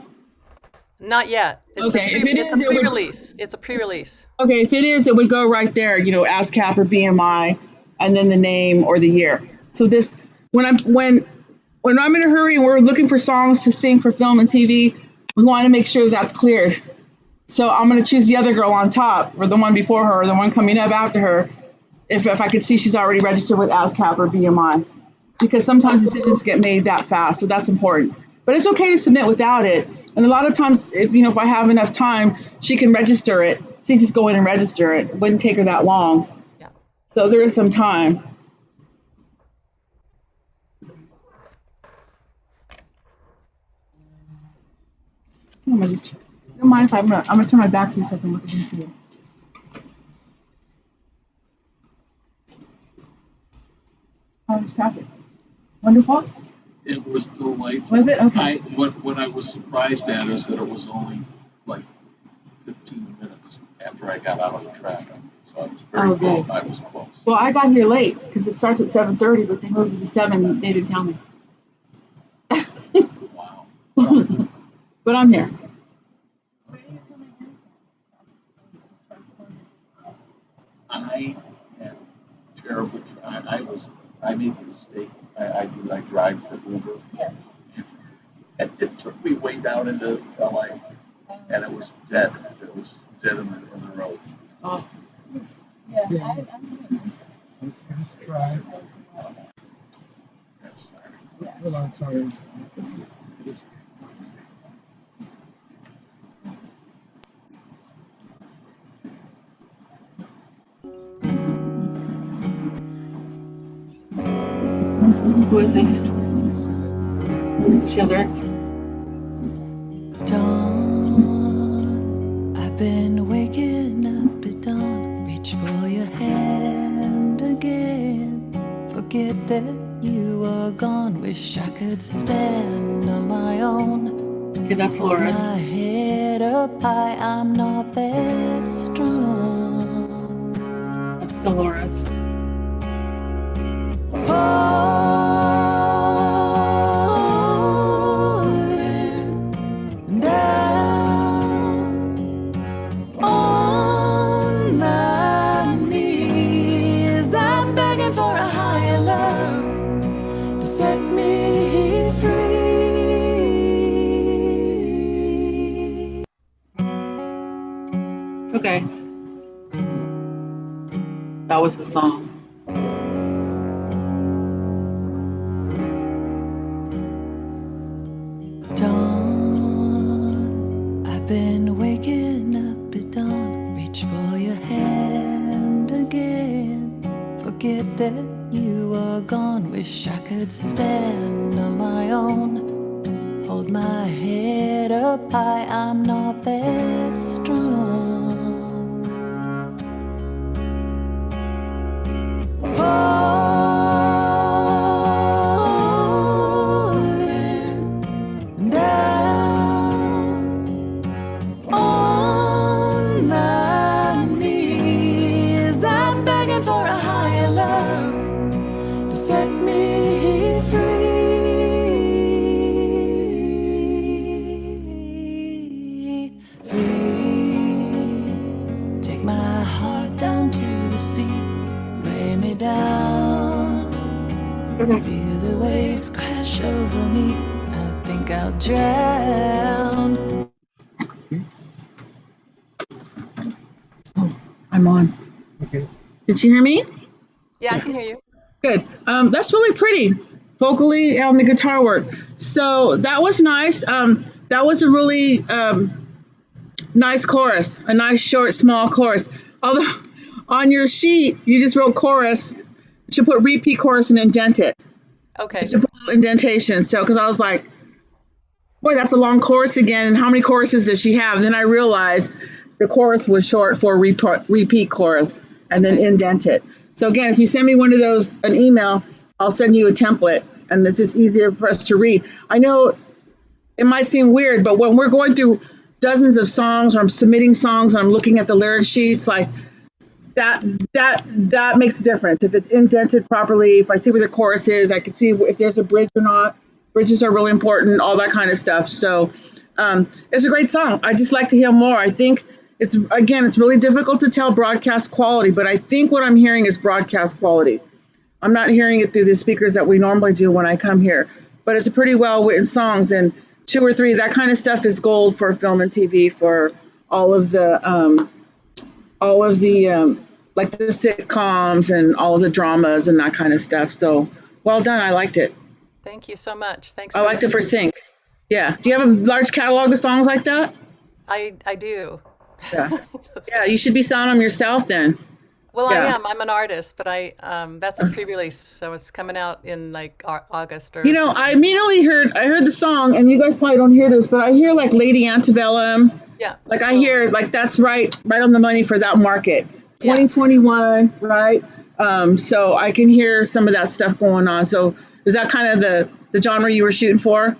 Not yet. It's Okay, if it it's is, a it would- pre-release. It's a pre-release. Okay, if it is, it would go right there, ASCAP or BMI, and then the name or the year. So this, when I'm in a hurry and we're looking for songs to sing for film and TV, we want to make sure that's cleared. So I'm going to choose the other girl on top, or the one before her, or the one coming up after her, if I could see she's already registered with ASCAP or BMI, because sometimes decisions get made that fast, so that's important. But it's okay to submit without it. And a lot of times, if I have enough time, she can register it. She can just go in and register it. It wouldn't take her that long. Yeah. So there is some time. I'm gonna just, don't mind if I'm gonna turn my back to you so I can look into you. How was traffic? Wonderful? It was delightful. Was it? Okay. What I was surprised at is that it was only like 15 minutes after I got out of the traffic. So I was very close. good. I was close. Well, I got here late because it starts at 7:30, but they moved it to 7. They didn't tell me. Wow. But I'm here. I am terrible. I made the mistake. I drive for Uber. And it took me way down into LA. And it was dead. It was dead in the road. Oh. Yeah. Let's try. I'm sorry. Hold on, sorry. Who is this? Shillers. Dawn, I've been waking up at dawn. Reach for your hand again. Forget that you are gone. Wish I could stand on my own. Okay, that's Hold Laura's. my head up high. I'm not that strong. That's still Laura's. Falling down on my knees, I'm begging for a higher love to set me free. Okay. That was the song. Dawn, I've been waking up at dawn. Reach for your hand again. Forget that you are gone. Wish I could stand on my own. Hold hold my head up high, I'm not that strong. Falling down on my knees, I'm begging for a higher love to set me free. Free. Take my heart down to the sea, lay me down. Feel the waves crash over me, I think I'll drown. I'm on. Okay. Did you hear me? Yeah, I can hear you. Good. That's really pretty, vocally on the guitar work. So that was nice. That was a really nice chorus, a nice short, small chorus. Although on your sheet you just wrote chorus, you should put repeat chorus and indent it. Okay. It's a little indentation. So because I was like, boy, that's a long chorus again. And how many choruses does she have? And then I realized the chorus was short for repeat chorus, and then indent it. So again, if you send me one of those, an email, I'll send you a template, and it's just easier for us to read. I know it might seem weird, but when we're going through dozens of songs, or I'm submitting songs and I'm looking at the lyric sheets, like that makes a difference. If it's indented properly, if I see where the chorus is, I can see if there's a bridge or not. Bridges are really important, all that kind of stuff. So it's a great song. I just like to hear more. I think it's really difficult to tell broadcast quality, but I think what I'm hearing is broadcast quality. I'm not hearing it through the speakers that we normally do when I come here, but it's a pretty well written songs, and 2 or 3, that kind of stuff is gold for film and TV, for all of the like the sitcoms and all of the dramas and that kind of stuff. So well done. I liked it. Thank you so much. Thanks. I liked it for sync. Yeah. Do you have a large catalog of songs like that? I do. Yeah. Yeah. You should be selling them yourself then. Well, Yeah. I am. I'm an artist, but that's a pre-release, so it's coming out in like August or. You know, I immediately heard the song, and you guys probably don't hear this, but I hear like Lady Antebellum. Yeah. Like I hear like that's right on the money for that market. 2021, right? So I can hear some of that stuff going on. So is that kind of the genre you were shooting for?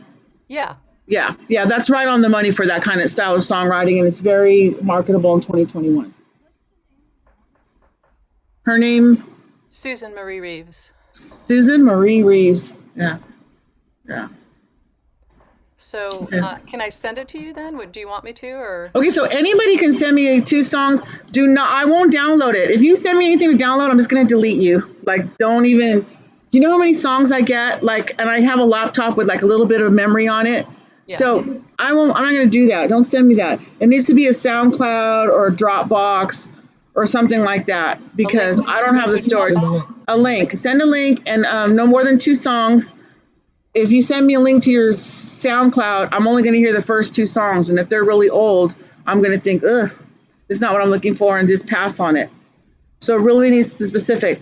Yeah. Yeah, that's right on the money for that kind of style of songwriting, and it's very marketable in 2021. Her name? Susan Marie Reeves. Susan Marie Reeves. Yeah. So can I send it to you then? Do you want me to, or? Okay, so anybody can send me 2 songs. I won't download it. If you send me anything to download, I'm just going to delete you. Like, don't even, do you know how many songs I get? Like, and I have a laptop with like a little bit of memory on it. Yeah. So I'm not going to do that. Don't send me that. It needs to be a SoundCloud or a Dropbox or something like that, because I don't have the storage. A link. Send a link, and no more than 2 songs. If you send me a link to your SoundCloud, I'm only going to hear the first 2 songs. And if they're really old, I'm going to think, ugh, this is not what I'm looking for, and just pass on it. So it really needs to be specific.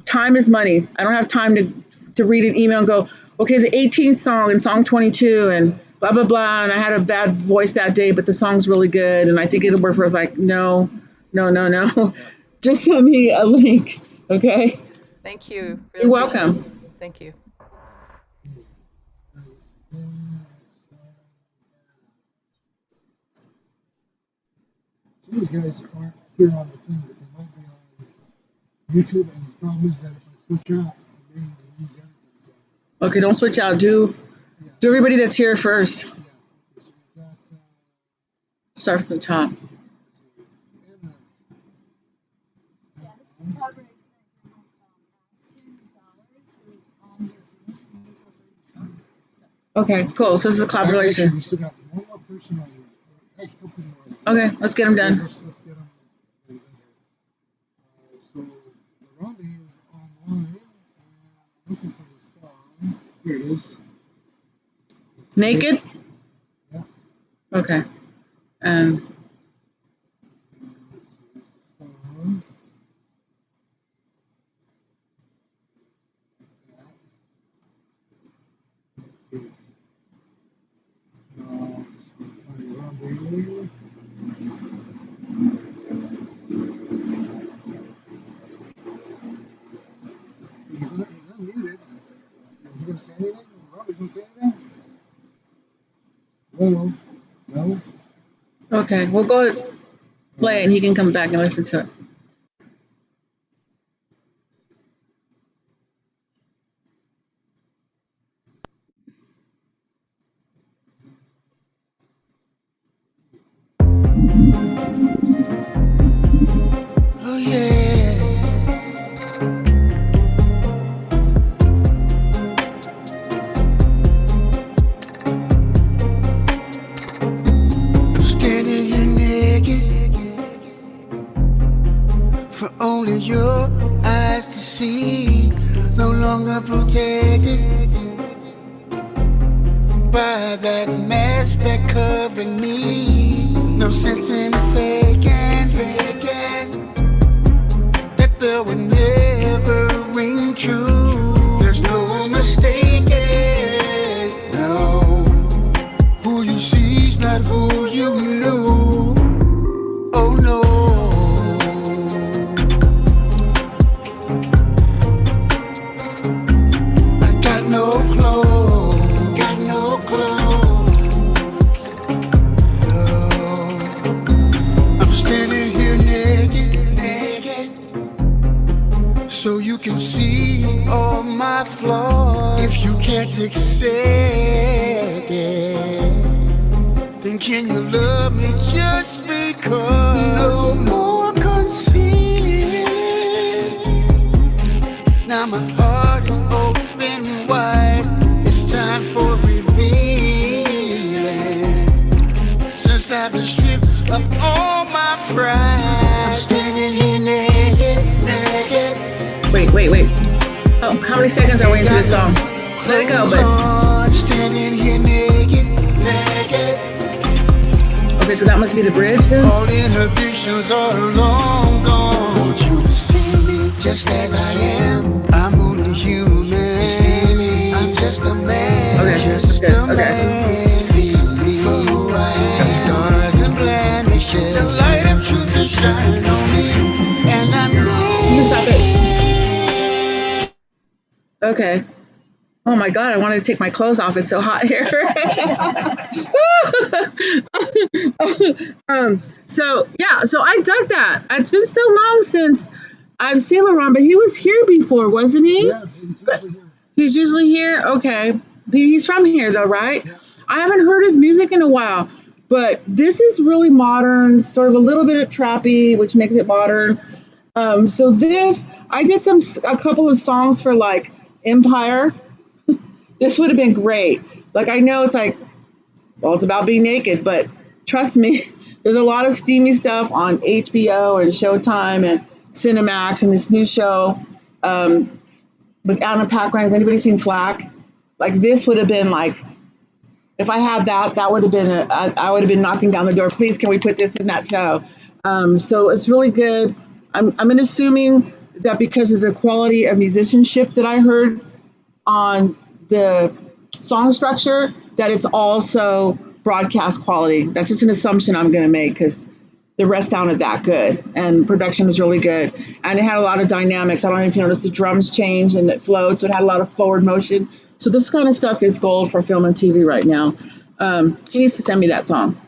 Time is money. I don't have time to read an email and go, okay, the 18th song and song 22 and blah, blah, blah. And I had a bad voice that day, but the song's really good. And I think it'll work for us. Like, no. Just send me a link, okay? Thank you. You're welcome. Thank you. Some of these guys aren't here on the thing, but they might be on YouTube, and the problem is that if I switch out, I may lose everything. So. Okay, don't switch out. Do everybody that's here first. Yeah. So we've got, start at the top. Yeah, this is a collaboration with Aston Dollars, who is on this link. He's over. Okay, cool. So this is a collaboration. We still got one more person on here. Okay, let's get them done. Let's get them done. So Robbie is online and looking for the song. Here it is. Naked? Yeah. Okay. Let's see, the song. Oh, no. Okay, we'll go play it and he can come back and listen to it. Oh yeah. I'm standing here naked for only your eyes to see. No longer protected by that mask that covered me. No sense in faking, that bell would never ring true. There's no mistaking, no. Who you see's not who you knew. Oh no. I got no clothes, no. I'm standing here naked, so you can see all my flaws. If you can't accept it, then can you love me just because? No more concealing. Now my heart is open wide. It's time for revealing. Since I've been stripped of all my pride, I'm standing here naked. Wait. Oh, how many seconds are we into this song? Let it go, but. Standing here naked. Okay, so that must be the bridge then? All inhibitions are long gone. Want you to see me just as I am. I'm only human. See me, I'm just a man. Okay, just good. a man. See me for who I am. Scars and blemishes. The light of truth is shining on me, and I'm You can stop it. Okay. Oh my God, I wanted to take my clothes off. It's so hot here. So I dug that. It's been so long since I've seen LaRon, but he was here before, wasn't he? Yeah, He's usually here? Okay. He's from here though, right? I haven't heard his music in a while, but this is really modern, sort of a little bit of trappy, which makes it modern. So this, I did a couple of songs for like Empire. This would have been great. Like, I know it's like, well, it's about being naked, but trust me, there's a lot of steamy stuff on HBO and Showtime and Cinemax and this new show with Anna Paquin. Has anybody seen Flack? Like, this would have been like, if I had that would have been, I would have been knocking down the door. Please, can we put this in that show? So it's really good. I'm assuming that because of the quality of musicianship that I heard on the song structure, that it's also broadcast quality. That's just an assumption I'm going to make because the rest sounded that good and production was really good. And it had a lot of dynamics. I don't know if you noticed the drums changed and it flowed, so it had a lot of forward motion. So this kind of stuff is gold for film and TV right now. He needs to send me that song.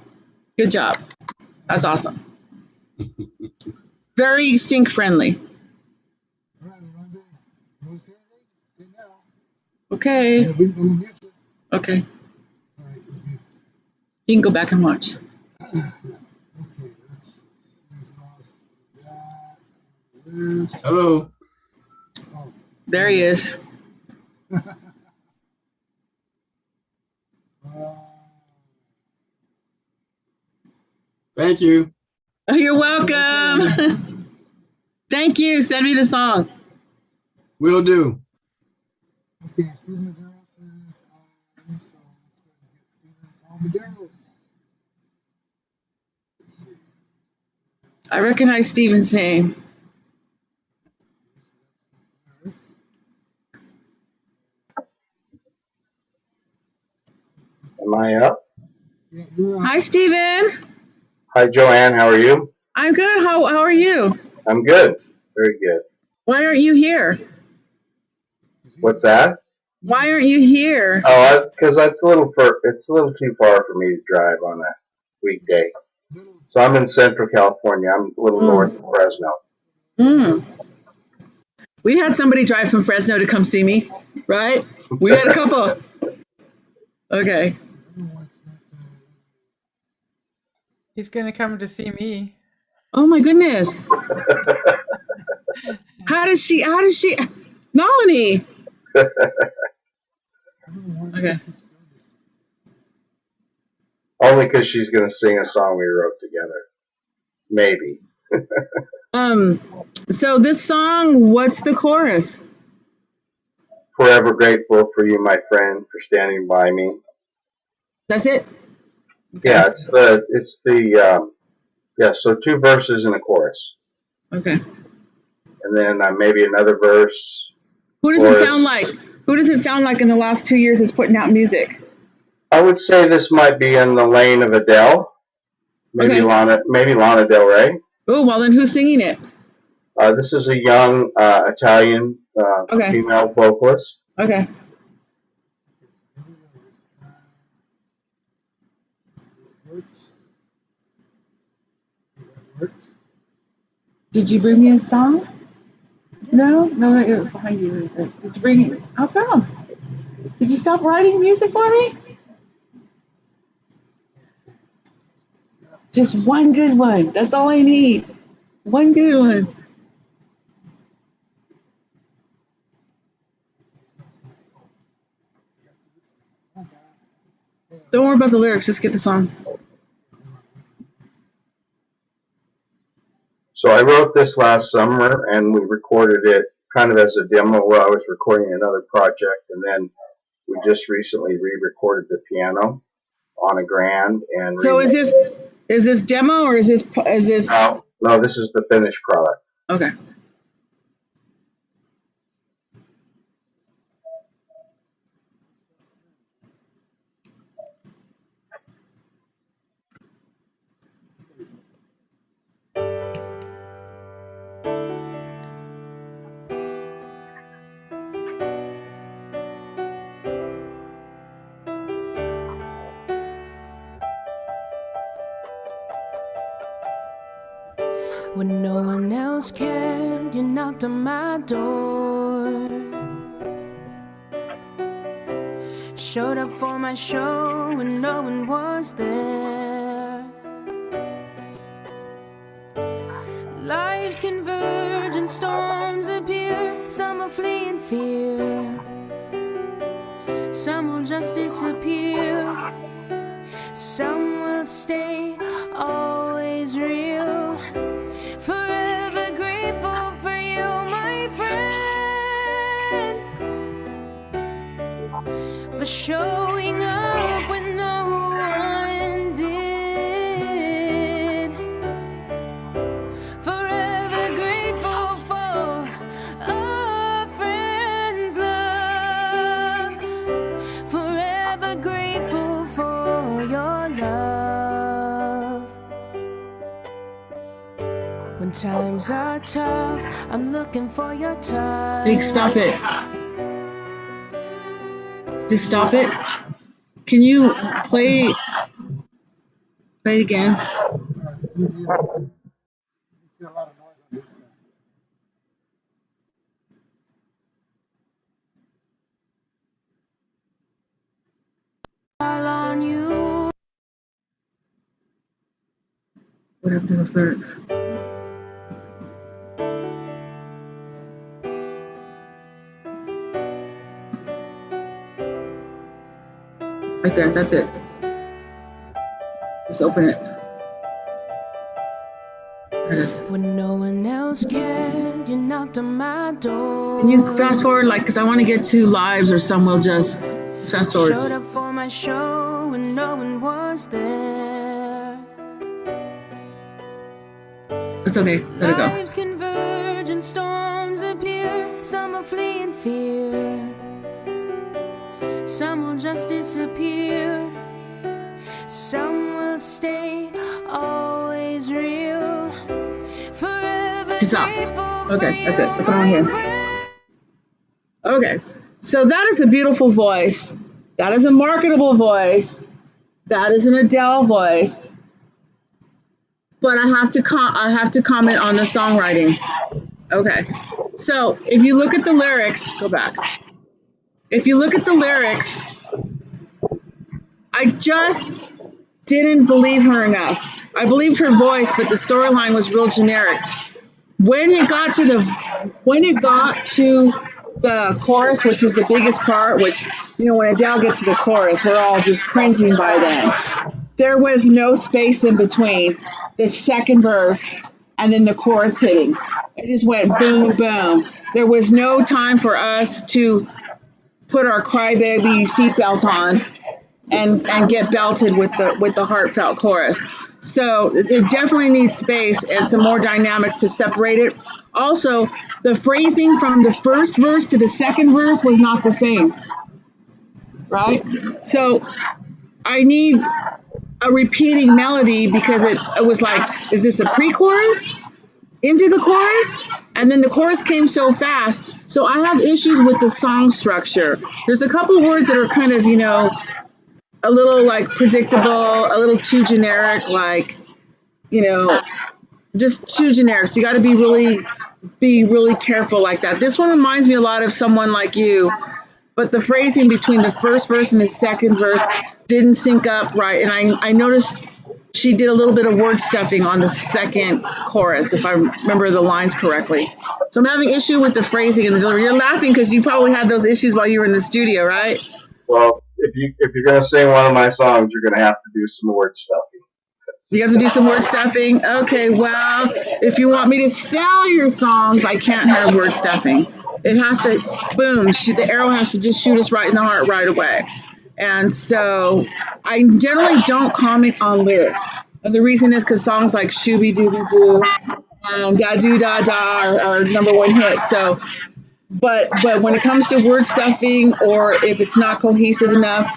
Good job. That's awesome. Very sync friendly. All right, Rhonda, you want to say anything? Say now. Okay. Yeah, we're going to mute you. Okay. All right, let's mute. You can go back and watch. Okay, let's see. Where's Hello. oh, There he is. Thank you. Oh, you're welcome. Thank you. Send me the song. Will do. okay, Stephen Medeiros is on, so let's go and get Stephen Paul Medeiros. Let's see. I recognize Steven's name. Am I up? Yeah, you're Hi, Steven. Hi, Joanne. How are you? I'm good. How are you? I'm good. Very good. Why aren't you here? What's that? Why aren't you here? Oh, because it's a little too far for me to drive on a weekday. So I'm in Central California. I'm a little north of Fresno. Mm. We had somebody drive from Fresno to come see me, right? We had a couple. Okay. He's gonna come to see me. Oh my goodness. How does she, Melanie. Okay. Only because she's going to sing a song we wrote together. Maybe. So this song, what's the chorus? Forever grateful for you, my friend, for standing by me. That's it? Okay. Yeah, so 2 verses and a chorus. Okay. And then maybe another verse. Who does it sound like? Who does it sound like in the last 2 years is putting out music? I would say this might be in the lane of Adele. Maybe Okay. Lana Del Rey. Oh, well then who's singing it? This is a young Italian female vocalist. Okay. Did you bring me a song? No, it was behind you. Did you bring it? How come? Did you stop writing music for me? Just one good one. That's all I need. One good one. Don't worry about the lyrics. Just get the song. So I wrote this last summer, and we recorded it kind of as a demo while I was recording another project, and then we just recently re-recorded the piano on a grand. And so is this demo or is this? No, this is the finished product. Okay. When no one else cared, you knocked on my door. Showed up for my show when no one was there. Lives converge and storms appear. Some will flee in fear. Some will just disappear. Some will stay, always real. Forever grateful for you, my friend. For showing up when no one did. Forever grateful for a friend's love. Forever grateful for your love. When times are tough, I'm looking for your touch. Big, stop it. Just stop it. Can you play it again? All on you. What happened to those lyrics? Right there, that's it. Just open it. There it is. When no one else cared, you knocked on my door. Can you fast forward, because I want to get to lives, or some will just fast forward. Showed up for my show when no one was there. It's okay, let it go. Lives converge and storms appear. Some will flee in fear. Some will just disappear. Some will stay, always real. Forever Stop. grateful. Okay, that's it. That's what I want to hear. Okay, So that is a beautiful voice. That is a marketable voice. That is an Adele voice. But I have to comment on the songwriting. Okay. So if you look at the lyrics, go back. If you look at the lyrics, I just didn't believe her enough. I believed her voice, but the storyline was real generic. When it got to the chorus, which is the biggest part, which, you know, when Adele gets to the chorus, we're all just cringing by then. There was no space in between the second verse and then the chorus hitting. It just went boom, boom. There was no time for us to put our crybaby seatbelt on and get belted with the heartfelt chorus. So it definitely needs space and some more dynamics to separate it. Also, the phrasing from the first verse to the second verse was not the same, right? So I need a repeating melody because it was like, is this a pre-chorus into the chorus? And then the chorus came so fast. So I have issues with the song structure. There's a couple words that are kind of, you know, a little like predictable, a little too generic, like, you know, just too generic. So you got to be really careful like that. This one reminds me a lot of Someone Like You, but the phrasing between the first verse and the second verse didn't sync up right. And I noticed she did a little bit of word stuffing on the second chorus, if I remember the lines correctly. So I'm having issue with the phrasing and the delivery. You're laughing because you probably had those issues while you were in the studio, right? Well, if you're gonna sing one of my songs, you're gonna have to do some word stuffing. You have to do some word stuffing? Okay, well, if you want me to sell your songs, I can't have word stuffing. It has to, boom, the arrow has to just shoot us right in the heart right away. And so I generally don't comment on lyrics. And the reason is because songs like Shooby Dooby Doo and Da Doo Da Da are number one hits. So, but when it comes to word stuffing or if it's not cohesive enough,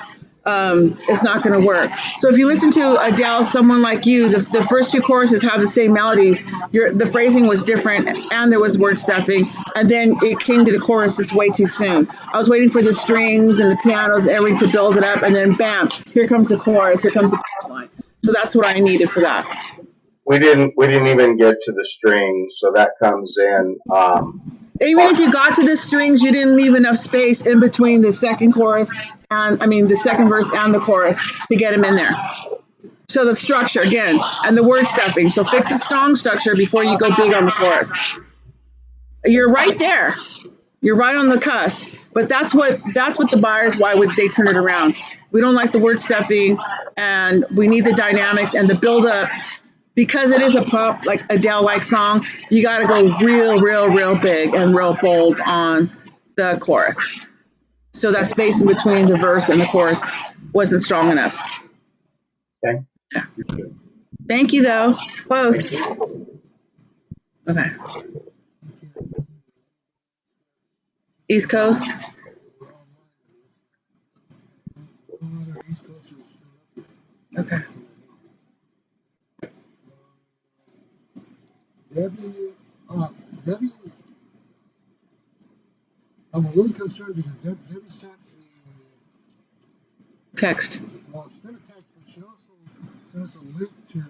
it's not going to work. So if you listen to Adele, Someone Like You, the first two choruses have the same melodies. The phrasing was different and there was word stuffing. And then it came to the choruses way too soon. I was waiting for the strings and the pianos, everything to build it up. And then bam, here comes the chorus. Here comes the punchline. So that's what I needed for that. We didn't even get to the strings, so that comes in. Even if you got to the strings, you didn't leave enough space in between the second chorus and the second verse and the chorus to get them in there. So the structure again and the word stuffing. So fix the song structure before you go big on the chorus. You're right there. You're right on the cusp. But that's what the buyers, why would they turn it around? We don't like the word stuffing and we need the dynamics and the build up. Because it is a pop, like Adele-like song, you got to go real big and real bold on the chorus. So that space in between the verse and the chorus wasn't strong enough. Okay. Yeah. Thank you, though. Close. Okay. East Coast. Okay. Debbie, I'm a little concerned because Debbie sent Text. Well, sent a text, but she also sent us a link to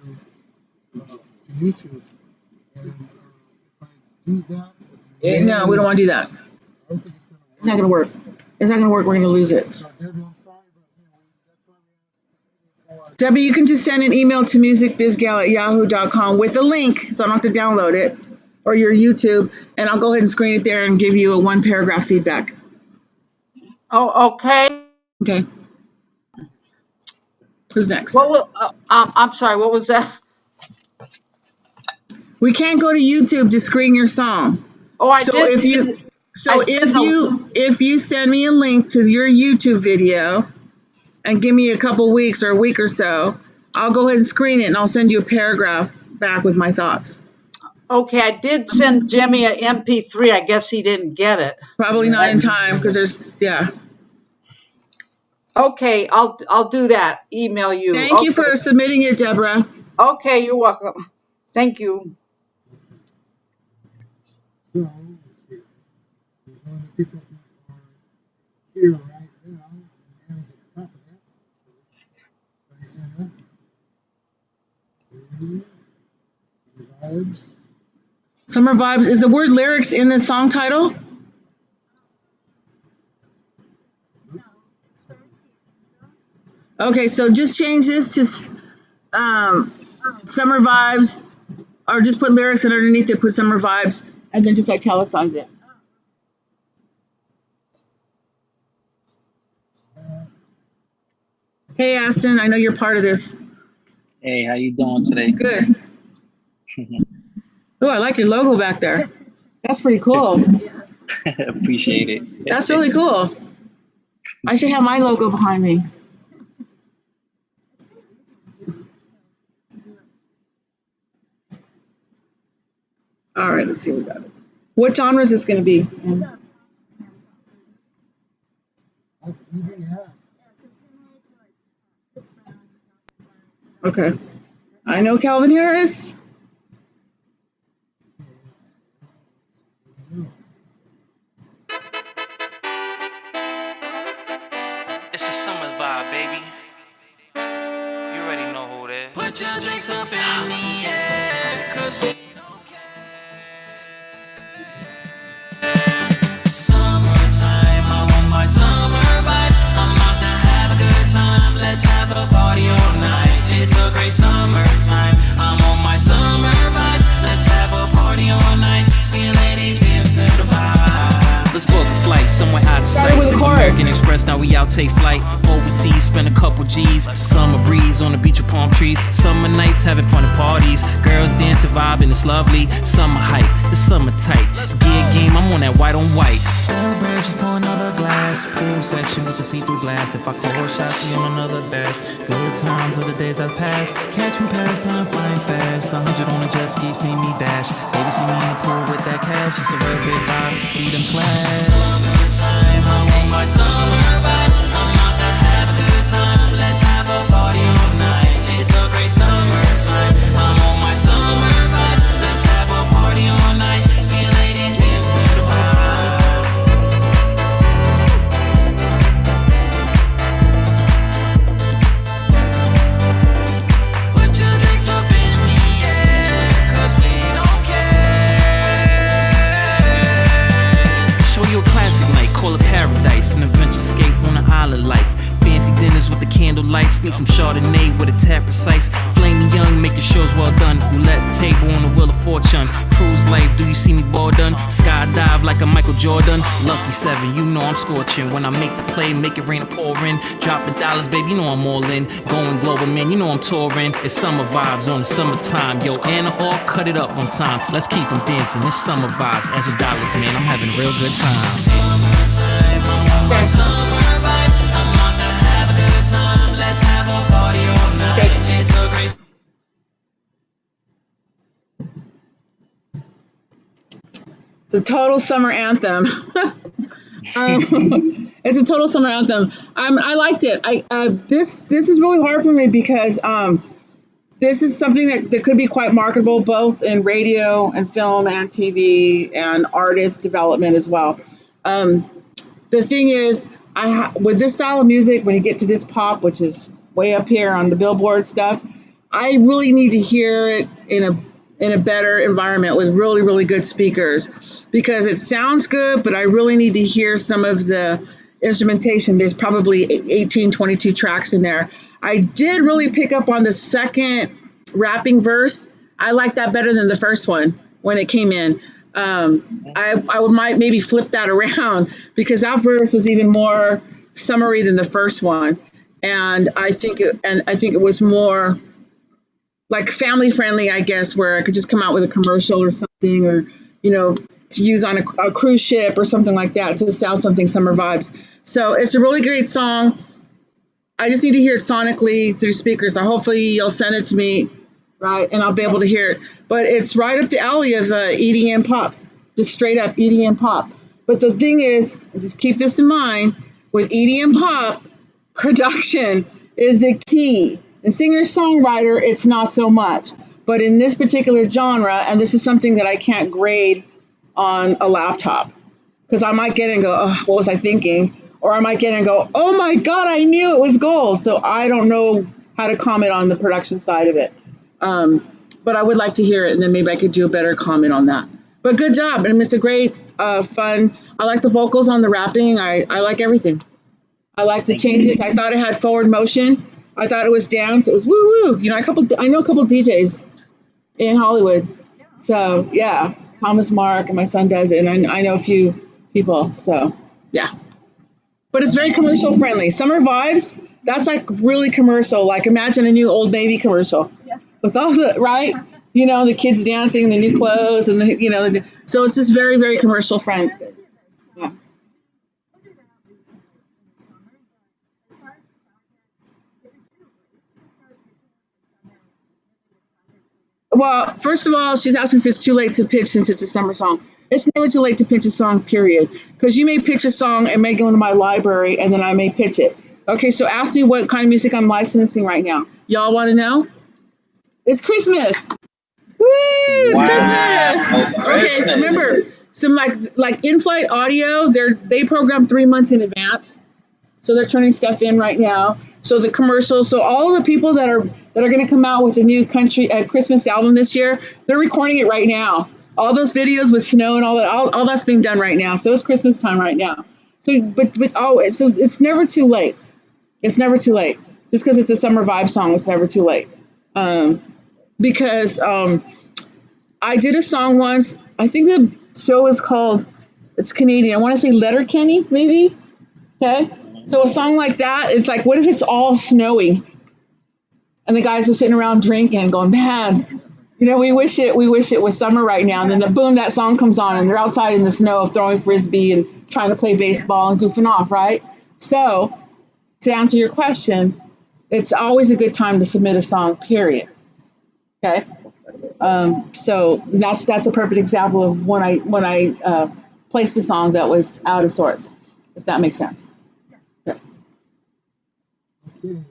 YouTube. And if I do that, No, we don't want to do that. I don't think It's not going to work. It's not going to work. We're going to lose it. So, Debbie, I'm sorry, but that's why Debbie, you can just send an email to musicbizgal@yahoo.com with the link, so I don't have to download it, or your YouTube, and I'll go ahead and screen it there and give you a 1-paragraph feedback. Oh, okay. Okay. Who's next? I'm sorry. What was that? We can't go to YouTube to screen your song. Oh, I so did. If you send me a link to your YouTube video and give me a couple weeks or a week or so, I'll go ahead and screen it and I'll send you a paragraph back with my thoughts. Okay, I did send Jimmy a MP3. I guess he didn't get it. Probably not in time because yeah. Okay, I'll do that. Email you. Thank you for submitting it, Deborah. Okay, you're welcome. Thank you. So, here right now. And at the top of that, vibes. Summer vibes. Is the word lyrics in the song title? Okay, so just change this to summer vibes, or just put lyrics and underneath it, put summer vibes, and then just italicize it. Hey, Aston, I know you're part of this. Hey, how you doing today? Good. Oh, I like your logo back there. That's pretty cool. Appreciate it. That's really cool. I should have my logo behind me. All right, let's see what we got. What genre is this going to be? Okay. I know Calvin Harris. It's a summer vibe, baby. You already know who it is. Put your drinks up in the air, 'cause we don't care. Summertime, I'm on my summer vibe. I'm about to have a good time. Let's have a party all night. It's a great summertime. I'm on my summer vibes. Let's have a party all night. See ladies dance to the vibe. Let's book a flight somewhere out of sight. American Express, now we out take flight. Overseas, spend a couple G's. Summer breeze on the beach with palm trees. Summer nights, having fun at parties. Girls dancing, vibing, it's lovely. Summer hype, the summer tight. Gear game, I'm on that white on white. Celebrations, pour another glass. Pool section with the see-through glass. If I call shots, we on another batch. Good times are the days that pass. Catch me Patterson, flying fast. 100 on a jet ski, see me dash. Baby, see me in the pool with that cash. It's a real big vibe, see them splash. Summertime, I'm on my summer vibe. I'm out to have a good time. Let's have a party all night. It's a great summertime. I'm on my summer vibes. Let's have a party all night. See ladies dance to the vibe. Put your drinks up in the air, 'cause we don't care. Show you a classic night, call it paradise. An adventure escape on an island life. Fancy dinners with the candlelight. Sneak some Chardonnay with a tap precise. Flaming young, making shows well done. Roulette table on the wheel of fortune. Cruise life, do you see me ball done? Skydive like a Michael Jordan. Lucky 7, you know I'm scorching. When I make the play, make it rain and pouring. Dropping dollars, baby, you know I'm all in. Going global, man, you know I'm touring. It's summer vibes on the summertime. Yo, Anna, all cut it up on time. Let's keep them dancing. It's summer vibes. As a dollars, man, I'm having a real good time. Summertime, I'm on my summer vibe. I'm out to have a good time. Let's have a party all night. It's a great. It's a total summer anthem. It's a total summer anthem. I liked it. This is really hard for me because this is something that could be quite marketable both in radio and film and TV and artist development as well. The thing is, with this style of music, when you get to this pop, which is way up here on the Billboard stuff, I really need to hear it in a better environment with really, really good speakers, because it sounds good, but I really need to hear some of the instrumentation. There's probably 18, 22 tracks in there. I did really pick up on the second rapping verse. I like that better than the first one when it came in. I might maybe flip that around, because that verse was even more summery than the first one, and I think it was more like family friendly, I guess, where I could just come out with a commercial or something, or to use on a cruise ship or something like that, to sell something summer vibes. So it's a really great song. I just need to hear it sonically through speakers. So hopefully you'll send it to me, right, and I'll be able to hear it. But it's right up the alley of EDM pop, just straight up EDM pop. But the thing is, just keep this in mind, with EDM pop, production is the key. And singer-songwriter, it's not so much. But in this particular genre, and this is something that I can't grade on a laptop, because I might get it and go, oh, what was I thinking? or I might get in and go, oh my God, I knew it was gold. So I don't know how to comment on the production side of it. But I would like to hear it, and then maybe I could do a better comment on that. But good job. And it's a great, fun. I like the vocals on the rapping. I like everything. I like the changes. I thought it had forward motion. I thought it was dance. It was woo woo. You know, I know a couple DJs in Hollywood. So yeah, Thomas Mark and my son does it, and I know a few people. So yeah, but it's very commercial friendly. Summer Vibes. That's like really commercial. Like imagine a new Old Navy commercial with all the right. You know, the kids dancing, the new clothes, and so it's just very, very commercial friendly. Yeah. Well, first of all, she's asking if it's too late to pitch since it's a summer song. It's never too late to pitch a song, period. Because you may pitch a song and may go into my library and then I may pitch it. Okay, so ask me what kind of music I'm licensing right now. Y'all want to know? It's Christmas. Woo! It's Christmas. Okay, so remember, some like in-flight audio, they program 3 months in advance. So they're turning stuff in right now. So the commercials, so all the people that are going to come out with a new country Christmas album this year, they're recording it right now. All those videos with snow and all that's being done right now. So it's Christmas time right now. So so it's never too late. It's never too late. Just because it's a summer vibe song, it's never too late. Because I did a song once. I think the show is called, it's Canadian. I want to say Letterkenny, maybe. Okay. So a song like that, it's like, what if it's all snowy? And the guys are sitting around drinking, going, man, we wish it was summer right now. And then boom, that song comes on, and they're outside in the snow throwing frisbee and trying to play baseball and goofing off, right? So to answer your question, it's always a good time to submit a song, period. Okay. So that's a perfect example of when I placed a song that was out of sorts, if that makes sense. Okay. Okay.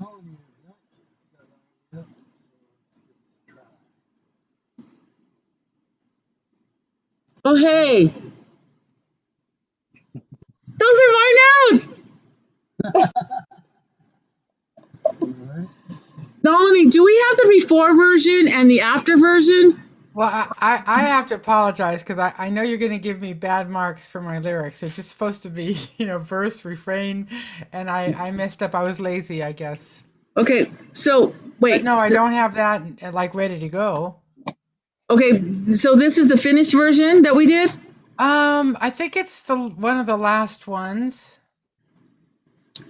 Melanie is next. Oh, hey. Those are my notes. Melanie, do we have the before version and the after version? Well, I have to apologize because I know you're going to give me bad marks for my lyrics. It's just supposed to be, verse, refrain, and I messed up. I was lazy, I guess. Okay, so wait. But no, I don't have that ready to go. Okay, so this is the finished version that we did? I think it's one of the last ones.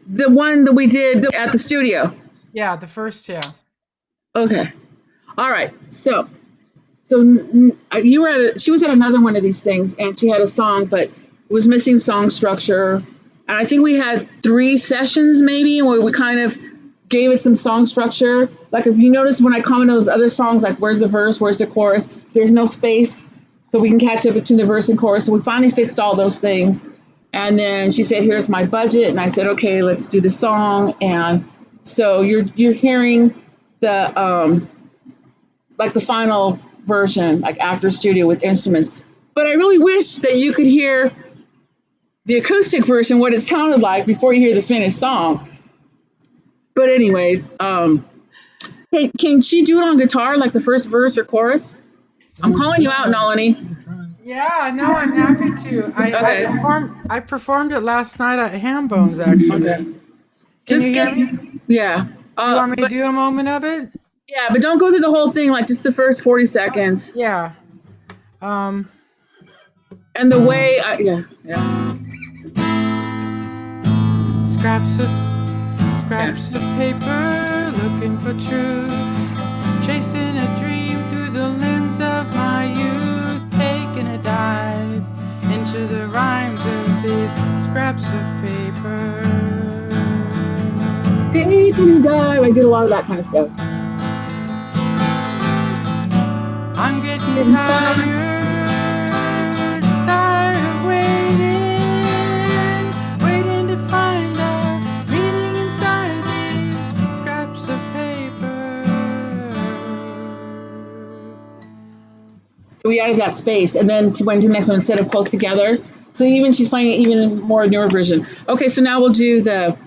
The one that we did at the studio. Yeah, the first, yeah. Okay. All right. So you were she was at another one of these things, and she had a song, but it was missing song structure. And I think we had 3 sessions maybe where we kind of gave it some song structure. Like if you notice when I comment on those other songs, like where's the verse, where's the chorus, there's no space, so we can catch up between the verse and chorus. So we finally fixed all those things. And then she said, here's my budget. And I said, okay, let's do the song. And so you're hearing the like the final version, like after studio with instruments. But I really wish that you could hear the acoustic version, what it sounded like before you hear the finished song. But anyways, hey, can she do it on guitar, like the first verse or chorus? I'm calling you out, Nalini. Yeah, no, I'm happy to. I performed it last night at Hambones, actually. Okay. Can you hear me? Yeah. You want me to do a moment of it? Yeah, but don't go through the whole thing, like just the first 40 seconds. Yeah. And the way, yeah. Scraps of paper, looking for truth, chasing a dream through the lens of my youth, taking a dive into the rhymes of these scraps of paper. Taking a dive. I did a lot of that kind of stuff. I'm getting tired of waiting to find our meaning inside these scraps of paper. So we added that space, and then she went to the next one instead of close together. So even she's playing even more newer version. Okay, so now we'll do the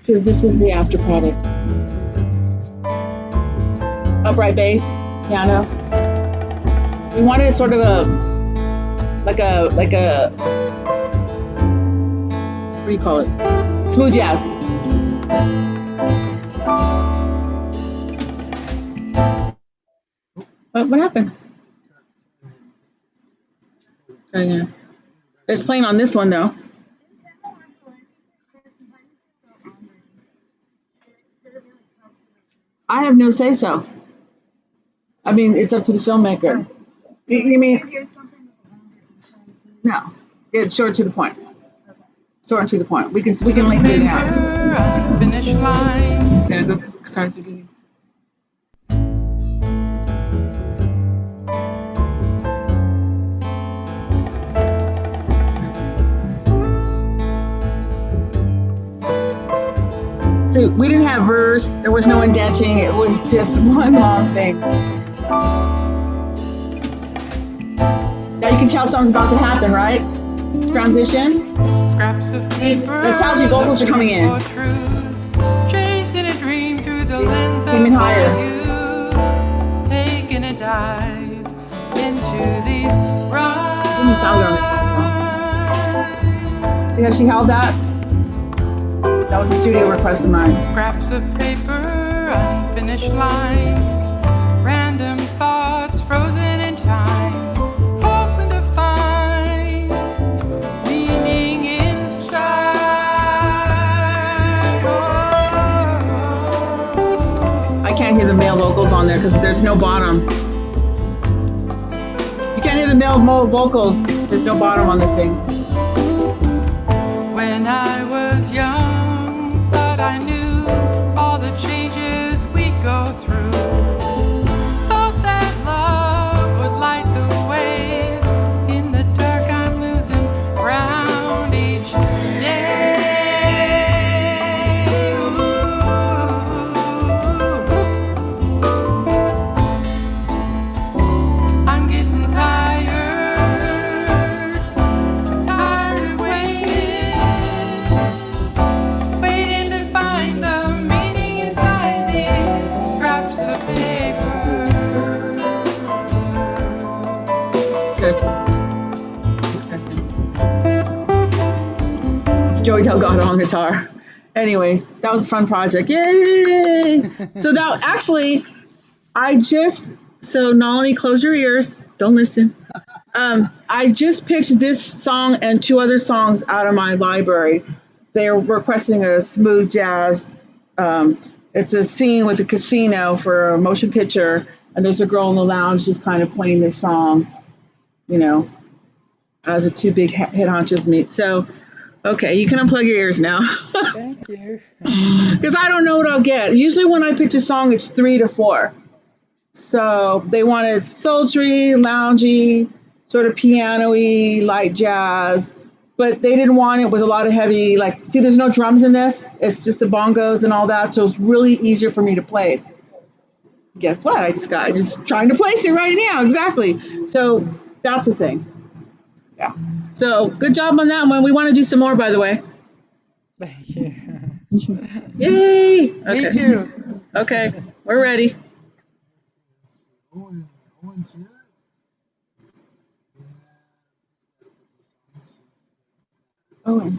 So this is the after product. Upright bass, piano. We wanted sort of a like a what do you call it? Smooth jazz. What happened? It's playing on this one though. I have no say so. I mean, it's up to the filmmaker. You mean? No, it's short to the point. Short and to the point. We can lengthen it out. Finish line. Yeah, go start at the beginning. So we didn't have verse. There was no indenting. It was just one long thing. Now you can tell something's about to happen, right? Transition. Scraps of paper. That's how your vocals are coming in. Chasing a dream through the lens Came in higher. of you. Taking a dive into these rides. Doesn't sound good on this one. Yeah, she held that. That was a studio request of mine. Scraps of paper, unfinished lines, random thoughts frozen in time, hoping to find meaning inside. I can't hear the male vocals on there because there's no bottom. You can't hear the male vocals. There's no bottom on this thing. When I was young, I knew all the changes we go through. Thought that love would light the way. In the dark, I'm losing ground each day. I'm getting tired of waiting. Find the meaning inside these scraps of paper. Good. It's Joey Delgado on guitar. Anyways, that was a fun project. Yay! So now, actually, so Nalini, close your ears. Don't listen. I just picked this song and two other songs out of my library. They're requesting a smooth jazz. It's a scene with a casino for a motion picture, and there's a girl in the lounge just kind of playing this song, as the two big hit honchos meet. So, okay, you can unplug your ears now. Thank you. Because I don't know what I'll get. Usually when I pitch a song, it's 3 to 4. So they wanted sultry, loungy, sort of piano-y, light jazz. But they didn't want it with a lot of heavy, see, there's no drums in this. It's just the bongos and all that, so it's really easier for me to place. Guess what? I just trying to place it right now, exactly. So that's the thing. Yeah. So good job on that one. We want to do some more, by the way. Thank you. Yay! Okay. Me too. Okay, we're ready. Owen.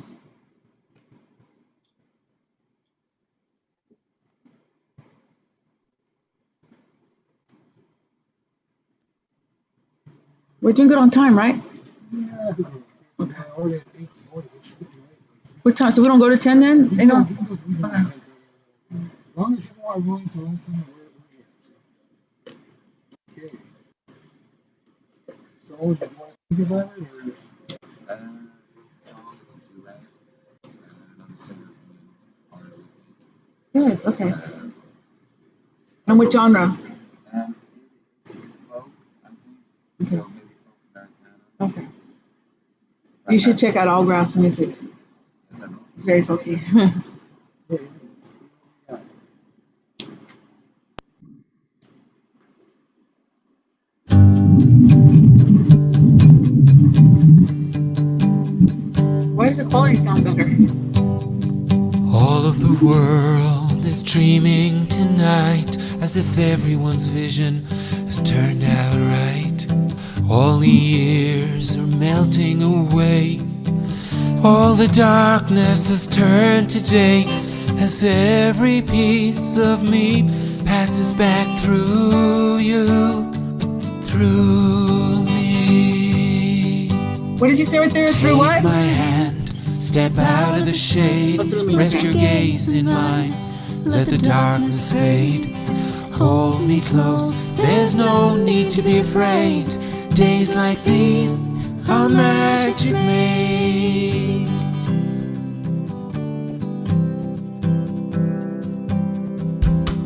We're doing good on time, right? Yeah. Okay. What time? So we don't go to 10 then? They go. Okay. As long as you are willing to listen, we're here. Okay. So, do you want to think about it? Or? Song, it's a duet, another singer part of it. Good, okay. And what genre? It's folk, I think. Okay. So maybe folk Americana. Okay. You should check out Allgrass Music. Yes, I will. It's very folky. Why does the quality sound better? All of the world is dreaming tonight, as if everyone's vision has turned out right. All the years are melting away. All the darkness has turned to day, as every piece of me passes back through you, through me. What did you say right there? Through what? Take my hand, step out of the shade, rest your gaze in mine, let the darkness fade. Hold me close, there's no need to be afraid. Days like these are magic made.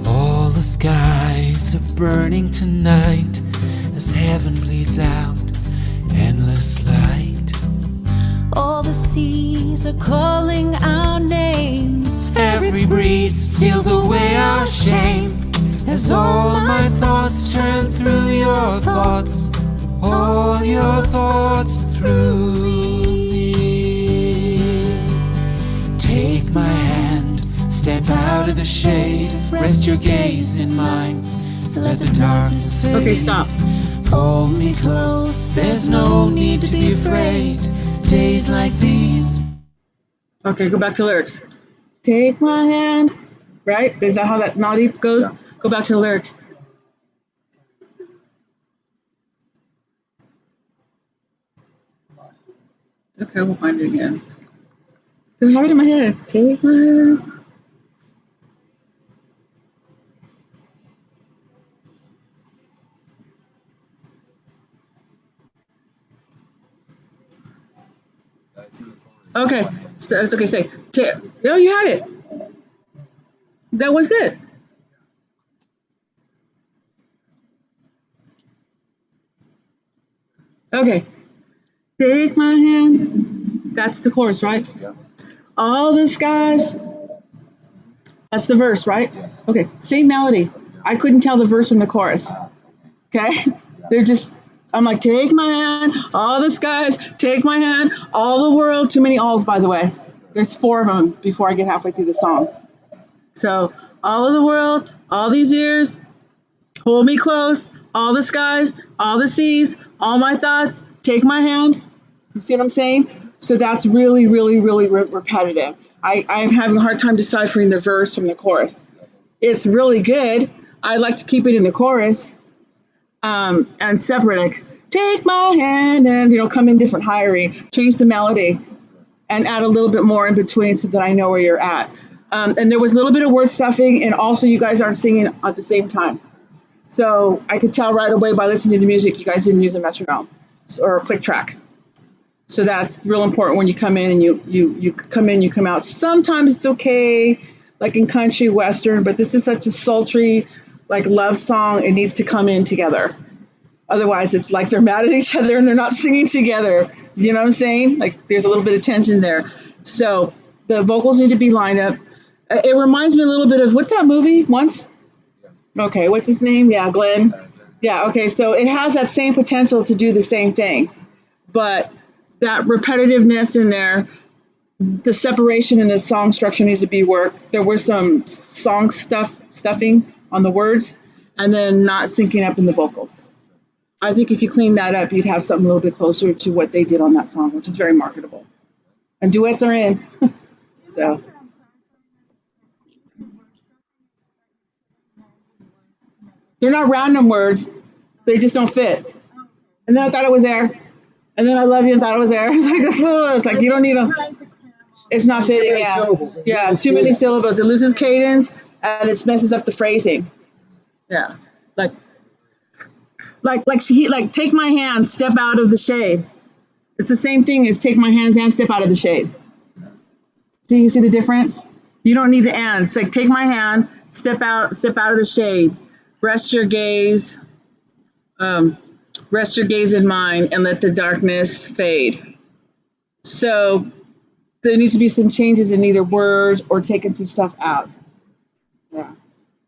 All the skies are burning tonight, as heaven bleeds out endless light. All the seas are calling our names. Every breeze steals away our shame, as all my thoughts turn through your thoughts, all your thoughts through me. Take my hand, step out of the shade, rest your gaze in mine, let the darkness fade. Okay, stop. Hold me close, there's no need to be afraid. Days like these. Okay, go back to lyrics. Take my hand. Right? Is that how that melody goes? Yeah. Go back to the lyric. Okay, we'll find it again. I have it in my head. Take my hand. Okay, it's okay. Stay. No, you had it. That was it. Okay. Take my hand. That's the chorus, right? Yeah. All the skies. That's the verse, right? Yes. Okay. Same melody. I couldn't tell the verse from the chorus. Okay. They're just. I'm like, take my hand, all the skies, take my hand, all the world. Too many alls, by the way. There's 4 of them before I get halfway through the song. So, all of the world, all these years, hold me close, all the skies, all the seas, all my thoughts, take my hand. You see what I'm saying? So that's really, really, really repetitive. I'm having a hard time deciphering the verse from the chorus. It's really good. I like to keep it in the chorus. And separate, like, take my hand, and come in different hiring, change the melody, and add a little bit more in between so that I know where you're at. And there was a little bit of word stuffing, and also you guys aren't singing at the same time. So I could tell right away by listening to the music you guys didn't use a metronome or a click track. So that's real important when you come in and you come in, you come out. Sometimes it's okay, like in country, western, but this is such a sultry, like love song, it needs to come in together. Otherwise, it's like they're mad at each other and they're not singing together. You know what I'm saying? Like there's a little bit of tension there. So the vocals need to be lined up. It reminds me a little bit of, what's that movie, Once? Okay, what's his name? Yeah, Glenn. Yeah, okay, so it has that same potential to do the same thing. But that repetitiveness in there, the separation in the song structure needs to be worked. There was some song stuffing on the words, and then not syncing up in the vocals. I think if you clean that up, you'd have something a little bit closer to what they did on that song, which is very marketable. And duets are in. So. They're not random words. They just don't fit. And then I thought it was there. And then I love you and thought it was there. It's like you don't need a. It's not fitting. Yeah. Yeah. Too many syllables. It loses cadence and it messes up the phrasing. Yeah. Like take my hand, step out of the shade. It's the same thing as take my hands and step out of the shade. See, you see the difference? You don't need the and. It's like take my hand, step out of the shade. Rest your gaze in mine and let the darkness fade. So there needs to be some changes in either words or taking some stuff out. Yeah.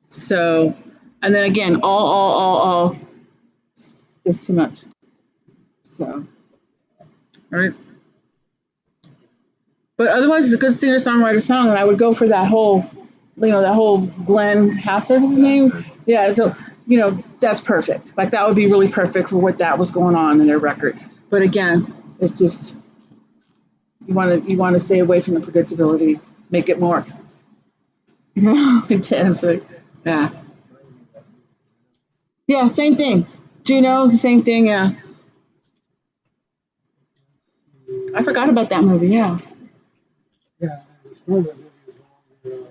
So, and then again, all. That's too much. So, all right. But otherwise, it's a good singer-songwriter song, and I would go for that whole, that whole Glenn Hassard, his name. Yeah, so, that's perfect. Like, that would be really perfect for what that was going on in their record. But again, it's just, you want to stay away from the predictability, make it more, intense. Yeah. Yeah, same thing. Juno's the same thing, yeah. I forgot about that movie, yeah. Yeah, and the story of that movie is on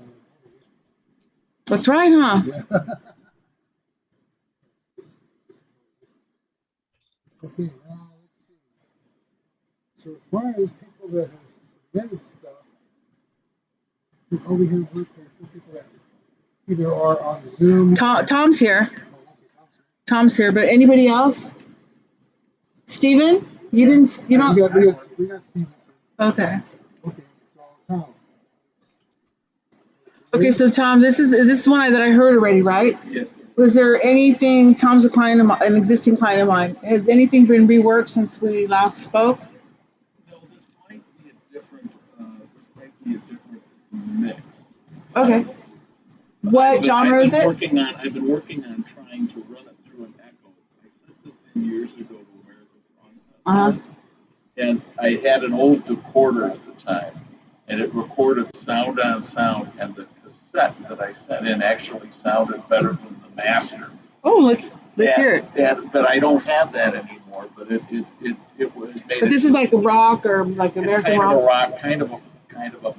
That's right, huh? Okay, now let's see. So as far as people that have submitted stuff, we have people that either are on Zoom. Tom's here. Tom's here, but anybody else? Steven? You don't. We got Steven. Okay. Okay, so Tom. Okay, so Tom, is this one that I heard already, right? Yes. Was there anything? Tom's a client of mine, an existing client of mine. Has anything been reworked since we last spoke? No, this might be a different. Mix. Okay. What genre is it? I've been working on trying to run it through an echo. I sent this in years ago to American Song Festival, and I had an old decorder at the time, and it recorded sound on sound, and the cassette that I sent in actually sounded better than the master. Oh, let's hear it. But I don't have that anymore. But it was made. But this is like rock or like American rock. Kind of a rock, kind of a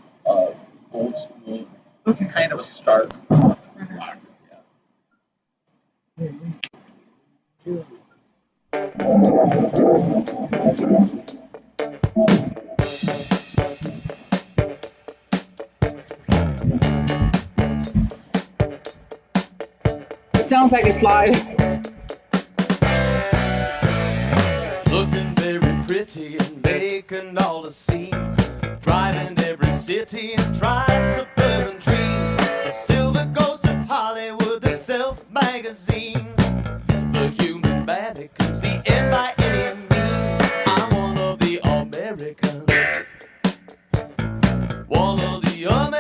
old school, kind of a start rock. Yeah. It sounds like it's live. Looking very pretty and making all the scenes, driving every city and drive suburban dreams. The silver ghost of Hollywood, the self magazines, the human mannequins, the end by any means. I'm one of the Americans, one of the Americans.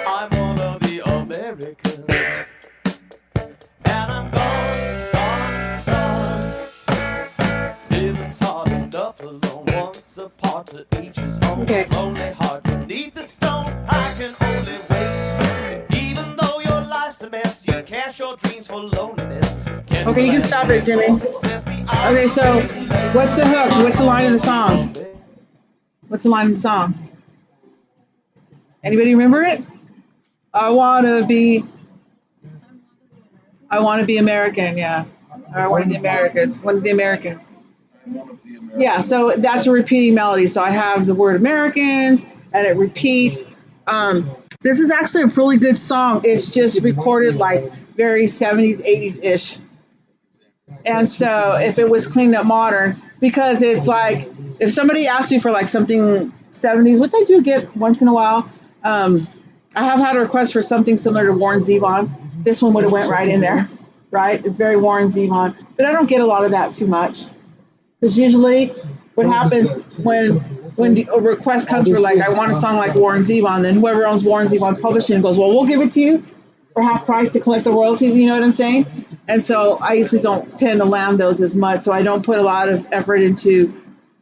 I'm one of the Americans, and I'm gone. Living's hard enough alone, once apart to each his own. Okay. Lonely heart beneath the stone, I can only wait. And even though your life's a mess, you cash your dreams for loneliness. Okay, you can stop it, Jimmy. Okay, so what's the hook? What's the line of the song? What's the line of the song? Anybody remember it? I wanna be American, yeah. Or one of the Americans. One of the Americans. Yeah, so that's a repeating melody. So I have the word Americans and it repeats. This is actually a really good song. It's just recorded like very 70s, 80s-ish. And so if it was cleaned up modern, because it's like, if somebody asks me for like something 70s, which I do get once in a while, I have had a request for something similar to Warren Zevon. This one would have went right in there, right? It's very Warren Zevon. But I don't get a lot of that too much. Because usually what happens when a request comes for like, I want a song like Warren Zevon, then whoever owns Warren Zevon's publishing goes, well, we'll give it to you for half price to collect the royalties, you know what I'm saying? And so I usually don't tend to land those as much, so I don't put a lot of effort into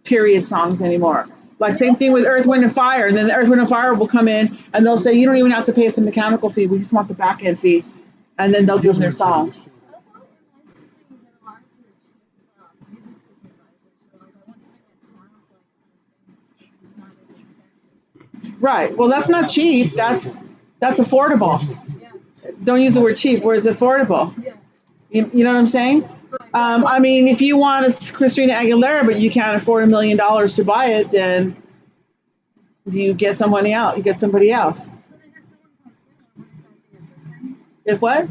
period songs anymore. Like same thing with Earth, Wind, and Fire, and then the Earth, Wind, and Fire will come in and they'll say, you don't even have to pay us a mechanical fee, we just want the back end fees. And then they'll give them their songs. Right. Well, that's not cheap. That's affordable. Don't use the word cheap. Whereas affordable. You know what I'm saying? I mean, if you want a Christina Aguilera, but you can't afford $1 million to buy it, then you get somebody else. You get somebody else. If what?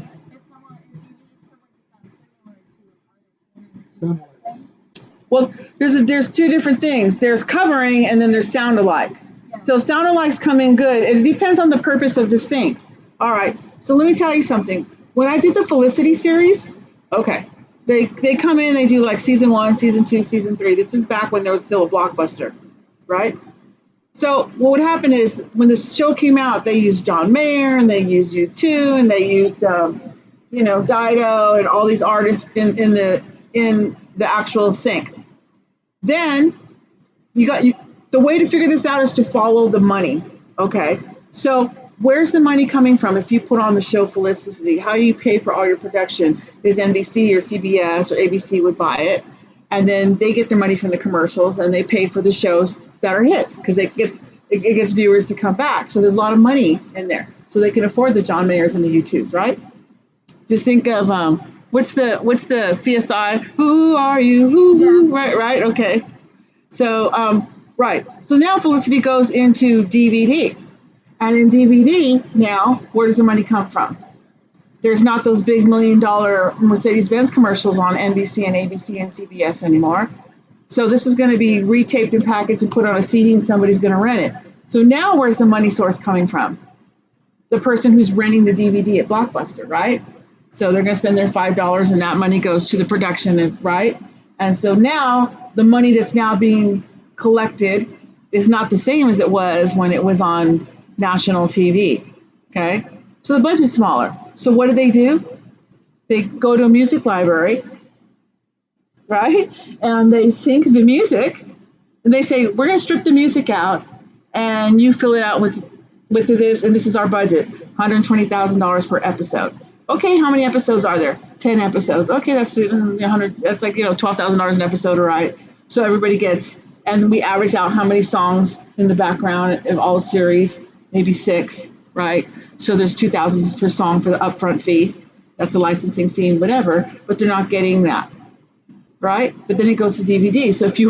Well, there's two different things. There's covering and then there's sound alike. So sound alikes come in good. It depends on the purpose of the sync. All right. So let me tell you something. When I did the Felicity series, okay, they come in, they do like season 1, season 2, season 3. This is back when there was still a Blockbuster. right? So what would happen is when the show came out, they used John Mayer and they used U2 and they used Dido and all these artists in the actual sync. Then the way to figure this out is to follow the money. Okay, so where's the money coming from if you put on the show Felicity? How do you pay for all your production? Is NBC or CBS or ABC would buy it, and then they get their money from the commercials and they pay for the shows that are hits because it gets viewers to come back. So there's a lot of money in there, so they can afford the John Mayers and the U2s, right? Just think of what's the CSI? Who are you? Who? Right. Okay. So right. So now Felicity goes into DVD, and in DVD now, where does the money come from? There's not those big $1 million Mercedes-Benz commercials on NBC and ABC and CBS anymore. So this is going to be retaped and packaged and put on a CD, and somebody's going to rent it. So now, where's the money source coming from? The person who's renting the DVD at Blockbuster, right? So they're going to spend their $5, and that money goes to the production, right? And so now the money that's now being collected is not the same as it was when it was on national TV. Okay, so the budget's smaller. So what do? They go to a music library, right? And they sync the music, and they say, we're going to strip the music out, and you fill it out with this, and this is our budget, $120,000 per episode. Okay, how many episodes are there? 10 episodes. Okay, that's 100. That's like $12,000 an episode, right? So everybody gets, and we average out how many songs in the background of all the series, maybe 6, right? So there's $2,000 per song for the upfront fee. That's the licensing fee and whatever, but they're not getting that, right? But then it goes to DVD. So if you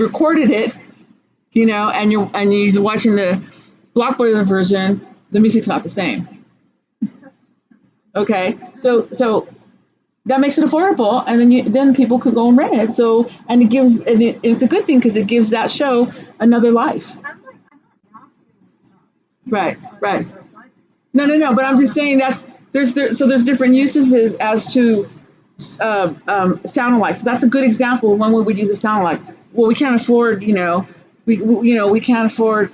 recorded it, and you're watching the Blockbuster version, the music's not the same. Okay, so that makes it affordable, and then people could go and rent it. So it's a good thing because it gives that show another life. Right. No. But I'm just saying there's different uses as to sound alike. So that's a good example of when we would use a sound alike. Well, we can't afford we can't afford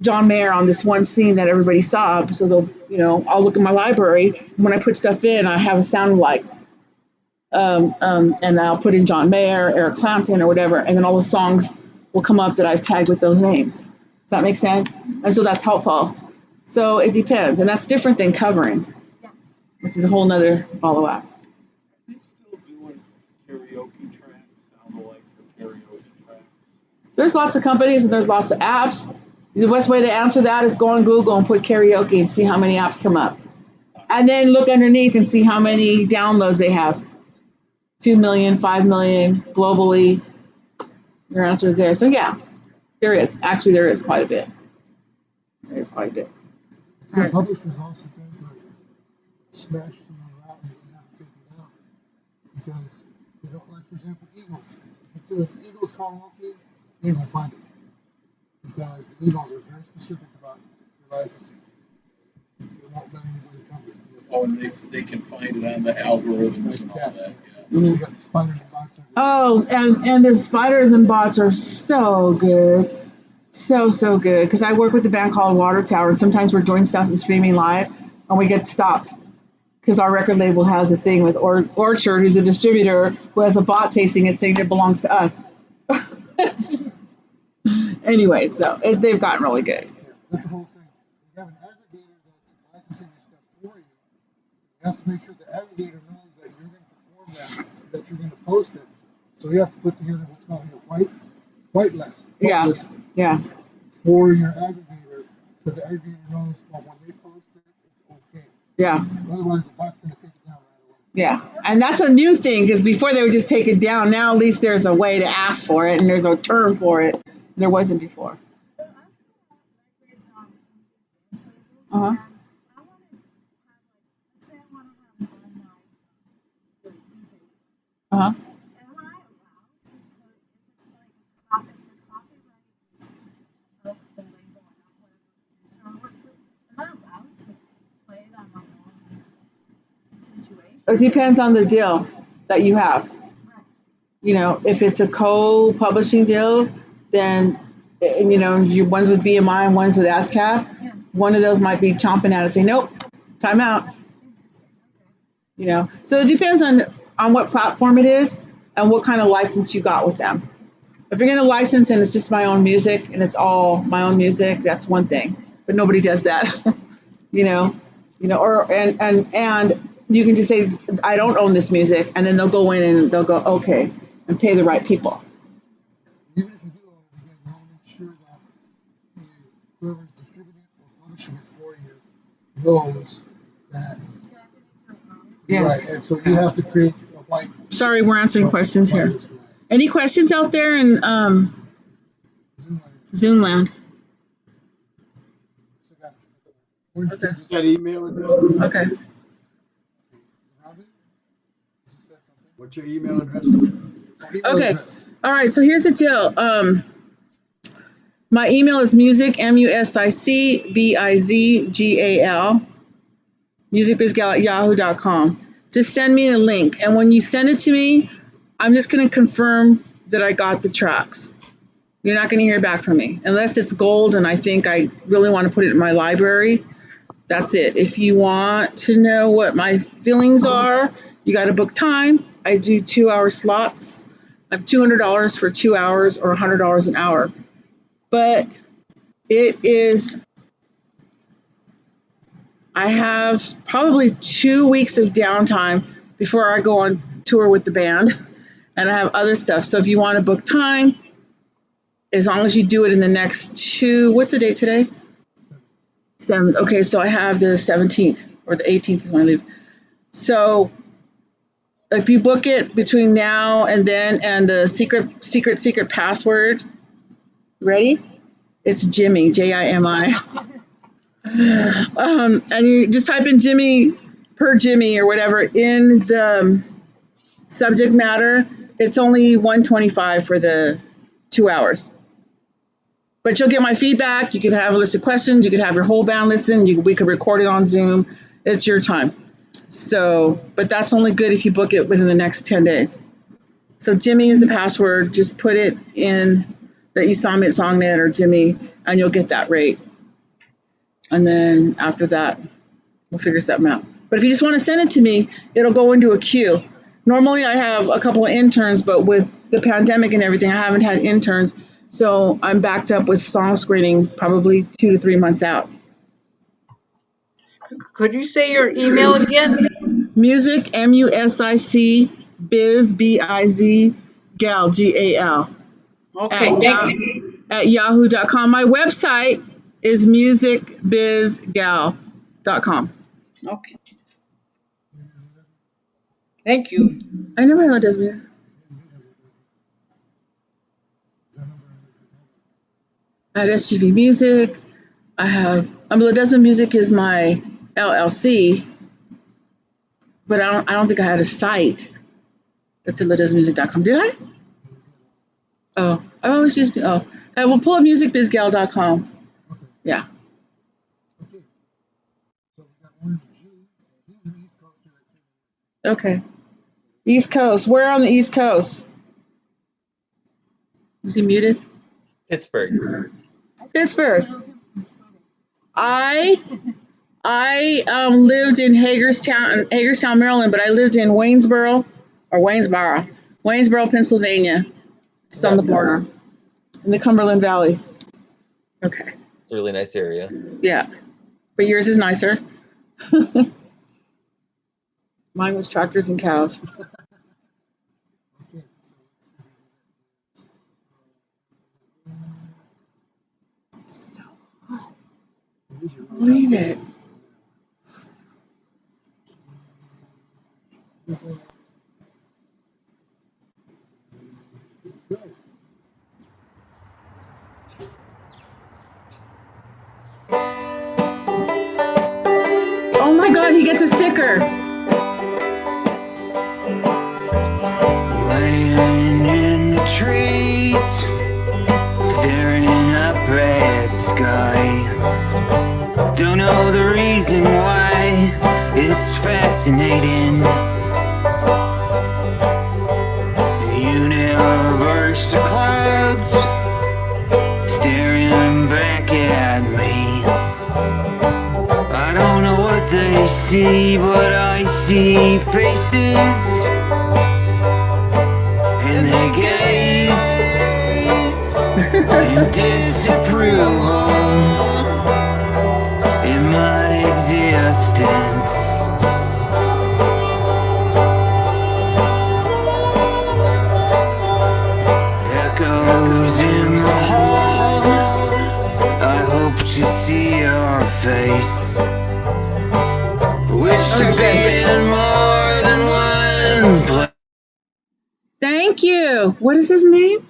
John Mayer on this one scene that everybody saw. So I'll look at my library. When I put stuff in, I have a sound alike. And I'll put in John Mayer, Eric Clapton, or whatever, and then all the songs will come up that I've tagged with those names. Does that make sense? And so that's helpful. So it depends, and that's different than covering, which is a whole nother ball of wax. Are they still doing karaoke tracks, sound alike for karaoke tracks? There's lots of companies and there's lots of apps. The best way to answer that is go on Google and put karaoke and see how many apps come up. And then look underneath and see how many downloads they have. 2 million, 5 million, globally. Your answer is there. So yeah, there is. Actually, there is quite a bit. There is quite a bit. So publishers also tend to smash some of out and have to take it out because they don't like, for example, Eagles. If the Eagles karaoke, they will find it because the Eagles are very specific about their licensing. They won't let anybody cover it. Oh, and they can find it on the algorithms and all that. Yeah. Mm-hmm. Got the spiders and bots. Oh, and the spiders and bots are so good. So good. Because I work with a band called Water Tower, and sometimes we're doing stuff and streaming live, and we get stopped. Because our record label has a thing with Orchard, who's a distributor, who has a bot chasing it saying it belongs to us. Anyway, so they've gotten really good. Yeah, that's the whole thing. You have an aggregator that's licensing your stuff for you. You have to make sure the aggregator knows that you're going to perform that you're going to post it. So you have to put together what's called a white list. Yeah. For your aggregator, so the aggregator knows, well, when they post it, it's okay. Yeah. Otherwise, the bot's going to take it down right away. Yeah, and that's a new thing because before they would just take it down. Now at least there's a way to ask for it and there's a term for it. There wasn't before. Uh-huh. Uh-huh. It depends on the deal that you have. If it's a co-publishing deal, then, and, you know, you ones with BMI and ones with ASCAP, one of those might be chomping at it, saying, nope, time out. You know, so it depends on what platform it is and what kind of license you got with them. If you're gonna license and it's just my own music and it's all my own music, that's one thing. But nobody does that, you know, or and you can just say I don't own this music, and then they'll go in and they'll go okay and pay the right people. Even if you do own it, again, you want to make sure that whoever's distributing or publishing it for you knows that. Yes. Right, and so you have to create a white. Sorry, we're answering questions here. Any questions out there in Zoomland? That email address? Okay. What's your email address? Okay. All right. So here's the deal. My email is music, musicbizgal, musicbizgal@yahoo.com. Just send me a link, and when you send it to me, I'm just going to confirm that I got the tracks. You're not going to hear back from me unless it's gold and I think I really want to put it in my library. That's it. If you want to know what my feelings are, you got to book time. I do 2-hour slots. I have $200 for 2 hours or $100 an hour. But it is, I have probably 2 weeks of downtime before I go on tour with the band. And I have other stuff. So if you want to book time, as long as you do it in the next what's the date today? 7th. Okay, so I have the 17th or the 18th is when I leave. So if you book it between now and then and the secret password, ready? It's Jimmy, Jimi. And you just type in Jimmy per Jimmy or whatever in the subject matter. It's only $125 for the 2 hours. But you'll get my feedback. You could have a list of questions. You could have your whole band listen. We could record it on Zoom. It's your time. So, but that's only good if you book it within the next 10 days. So Jimmy is the password. Just put it in that you saw me at SongNet or Jimmy, and you'll get that rate. And then after that, we'll figure something out. But if you just want to send it to me, it'll go into a queue. Normally I have a couple of interns, but with the pandemic and everything, I haven't had interns. So I'm backed up with song screening probably 2 to 3 months out. Could you say your email again? Music, MUSIC, biz, BIZ, gal, GAL. Okay, thank you. At yahoo.com. My website is musicbizgal.com. Okay. Thank you. I never had Ledesma. I had SGV Music. I have Ledesma Music is my LLC, but I don't think I had a site that's at ledesmamusic.com. Did I? Oh, I always just I will pull up musicbizgal.com. Yeah. Okay. East Coast. Where on the East Coast? Is he muted? Pittsburgh. Pittsburgh. I lived in Hagerstown, Maryland, but I lived in Waynesboro, Pennsylvania. It's on the border in the Cumberland Valley. Okay. It's a really nice area. Yeah, but yours is nicer. Mine was tractors and cows. So hot. Believe it. Oh my God, he gets a sticker. Laying in the trees, staring up at the sky. Don't know the reason why, it's fascinating. The universe of clouds they see, but I see faces in their gaze and disapproval in my existence. Echoes in the hall, I hope to see your face. Wish to be in more than one place. Thank you. What is his name?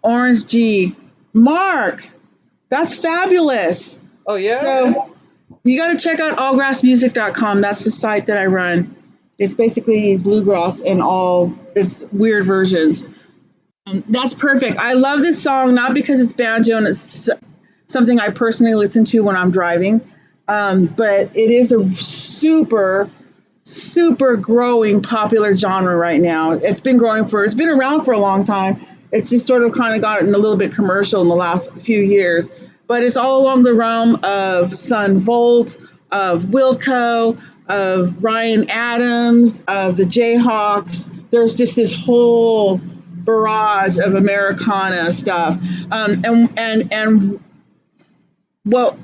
Orange G. Mark. That's fabulous. Oh yeah. So you got to check out allgrassmusic.com. That's the site that I run. It's basically bluegrass in all its weird versions. That's perfect. I love this song not because it's banjo and it's something I personally listen to when I'm driving, but it is a super growing popular genre right now. It's been around for a long time. It's just sort of kind of gotten a little bit commercial in the last few years, but it's all along the realm of Son Volt, of Wilco, of Ryan Adams, of the Jayhawks. There's just this whole barrage of Americana stuff, and what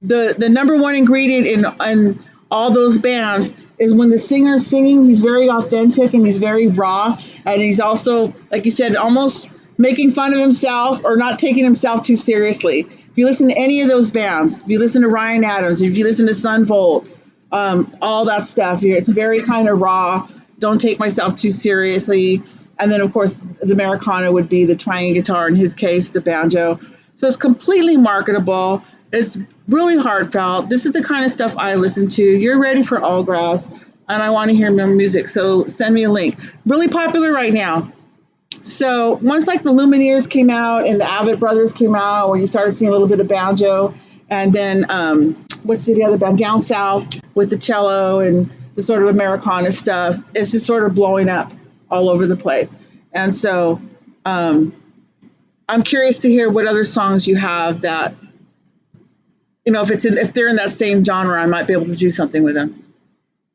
the number one ingredient in all those bands is when the singer's singing, he's very authentic and he's very raw, and he's also, like you said, almost making fun of himself or not taking himself too seriously. If you listen to any of those bands, if you listen to Ryan Adams, if you listen to Son Volt, all that stuff here, it's very kind of raw. Don't take myself too seriously. And then, of course, the Americana would be the twanging guitar, in his case, the banjo. So it's completely marketable. It's really heartfelt. This is the kind of stuff I listen to. You're ready for Allgrass, and I want to hear more music, so send me a link. Really popular right now. So once like the Lumineers came out and the Avett Brothers came out, where you started seeing a little bit of banjo, and then what's the other band? Down South with the cello and the sort of Americana stuff. It's just sort of blowing up all over the place. And so I'm curious to hear what other songs you have that, you know, if they're in that same genre, I might be able to do something with them.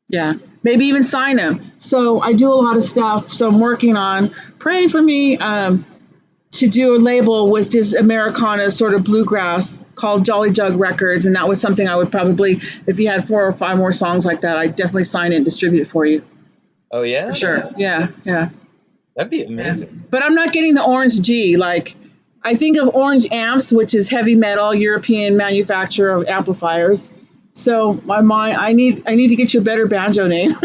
Yeah, maybe even sign them. So I do a lot of stuff. So I'm working on, pray for me, to do a label with this Americana sort of bluegrass called Jolly Jug Records. And that was something I would probably, if you had 4 or 5 more songs like that, I'd definitely sign it and distribute it for you. Oh yeah. For sure. Yeah. That'd be amazing. Yeah. But I'm not getting the Orange G. Like, I think of Orange Amps, which is heavy metal, European manufacturer of amplifiers. So my mind, I need to get you a better banjo name.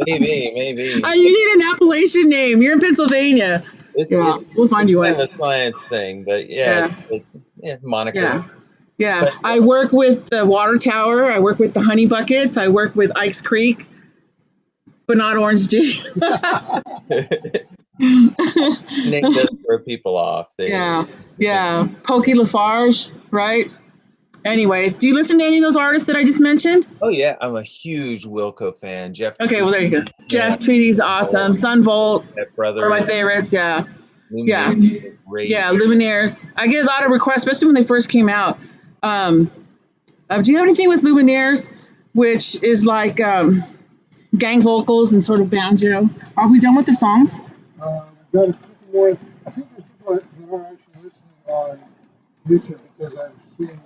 Maybe. You need an Appalachian name. You're in Pennsylvania. We'll find you one. It's kind of a science thing, but it's moniker. Yeah. But, I work with the Water Tower. I work with the Honey Buckets. I work with Ike's Creek, but not Orange G. Name does throw people off. Yeah. Pokey Lafarge, right? Anyways, do you listen to any of those artists that I just mentioned? Oh yeah, I'm a huge Wilco fan. Jeff. Okay, Tweedy. well there you go. Jeff Tweedy's awesome. Son Volt, one of my favorites. Yeah. Lumineers. I get a lot of requests, especially when they first came out. Do you have anything with Lumineers, which is like gang vocals and sort of banjo? Are we done with the songs? We've got a couple more. I think there's people that are actually listening on YouTube because I've seen,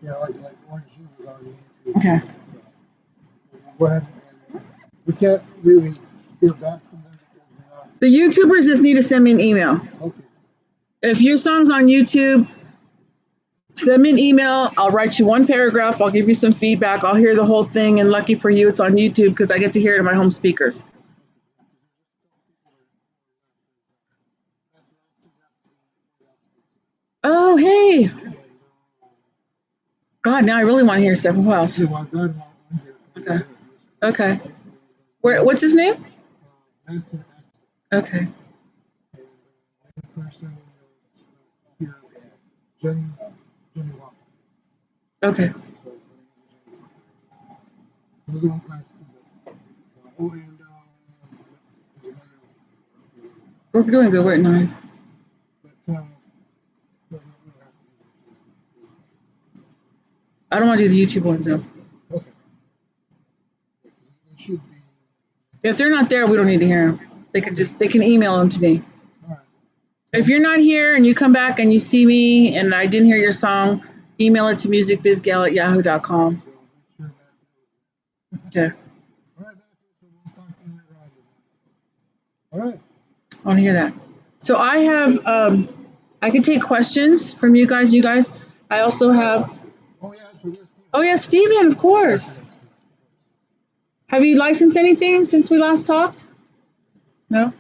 like Orange G was on YouTube. Okay. So we'll go ahead and we can't really hear back from them because they're not. The YouTubers just need to send me an email. Okay. If your song's on YouTube, send me an email. I'll write you one paragraph. I'll give you some feedback. I'll hear the whole thing. And lucky for you, it's on YouTube because I get to hear it in my home speakers. Oh, hey. God, now I really want to hear Stephen Wells. Okay. What's his name? Okay. Okay. We're doing good. We're at 9. I don't want to do the YouTube ones though. Okay. It should be. If they're not there, we don't need to hear them. They can email them to me. If you're not here and you come back and you see me and I didn't hear your song, email it to musicbizgal@yahoo.com. Okay. All right. I want to hear that. So I have, I can take questions from you guys. I also have. Oh yeah, Steven, of course. Have you licensed anything since we last talked? No.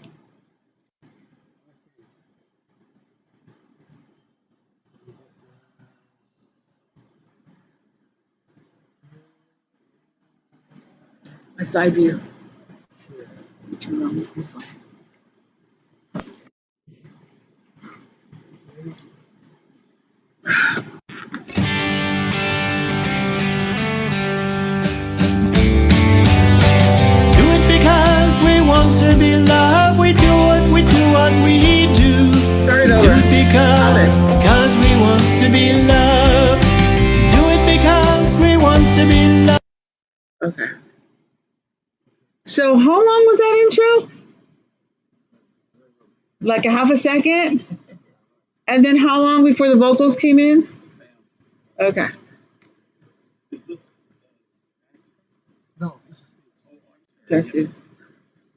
My side view. Turn on this one. Do it because we want to be loved. We do what we do. We do it because we want to be loved. Do it because we want to be loved. Okay. So how long was that intro? Like a half a second? And then how long before the vocals came in? Okay. No. That's it.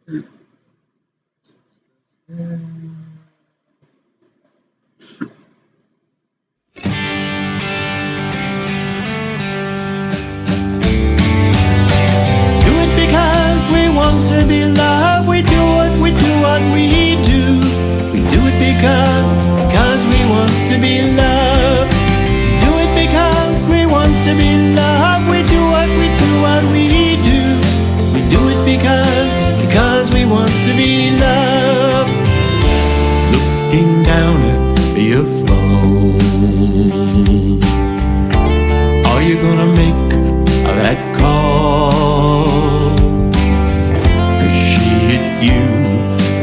Do it because we want to be loved. We do what we do. We do it because we want to be loved. Do it because we want to be loved. We do what we do. We do it because we want to be loved. Looking down at your phone. Are you gonna make that call? 'Cause she hit you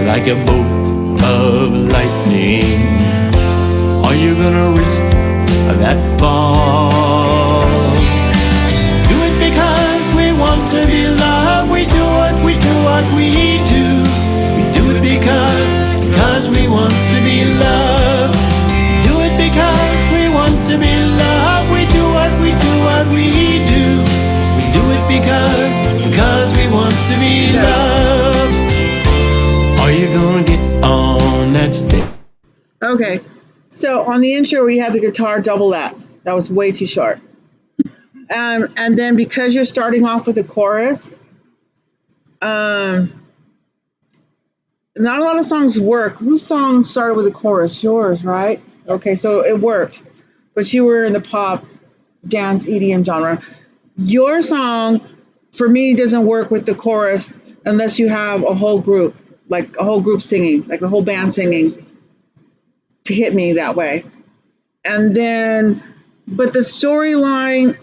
like a bolt of lightning. Are you gonna risk that fall? Do it because we want to be loved. We do what we do. We do it because we want to be loved. Do it because we want to be loved. We do what we do. We do it because we want to be loved. Are you gonna get on that stage? Okay. So on the intro, we had the guitar double that. That was way too short. And then because you're starting off with a chorus, not a lot of songs work. Whose song started with a chorus? Yours, right? Okay, so it worked. But you were in the pop, dance, EDM genre. Your song, for me, doesn't work with the chorus unless you have a whole group, like a whole group singing, like the whole band singing to hit me that way. And then, but the storyline,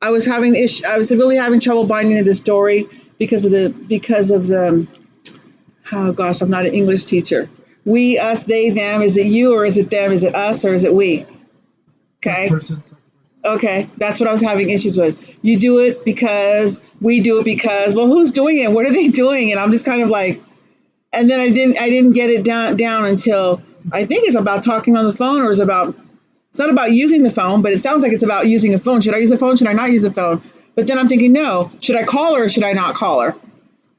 I was really having trouble binding to the story because of the oh gosh, I'm not an English teacher. We, us, they, them. Is it you or is it them? Is it us or is it we? Okay. Okay, that's what I was having issues with. You do it because we do it because. Well, who's doing it? What are they doing? And I'm just kind of like, and then I didn't get it down until I think it's about talking on the phone, or it's not about using the phone, but it sounds like it's about using a phone. Should I use the phone? Should I not use the phone? But then I'm thinking, no, should I call her or should I not call her?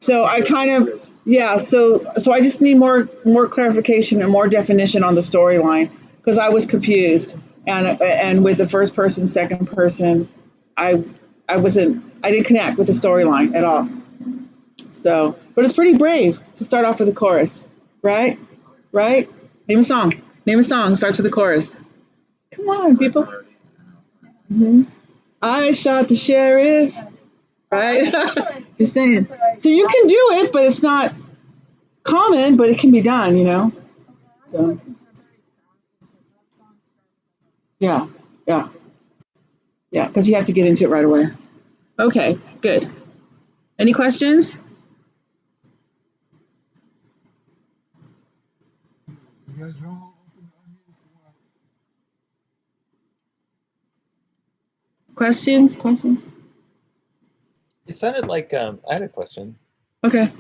So I kind of, yeah, so I just need more clarification and more definition on the storyline because I was confused. And with the first person, second person, I didn't connect with the storyline at all. So, but it's pretty brave to start off with a chorus, right? Right? Name a song. Starts with the chorus. Come on, people. I shot the sheriff. Right? Just saying. So you can do it, but it's not common, but it can be done, you know? So. Yeah, because you have to get into it right away. Okay, good. Any questions? Questions? It sounded like I had a question. Okay.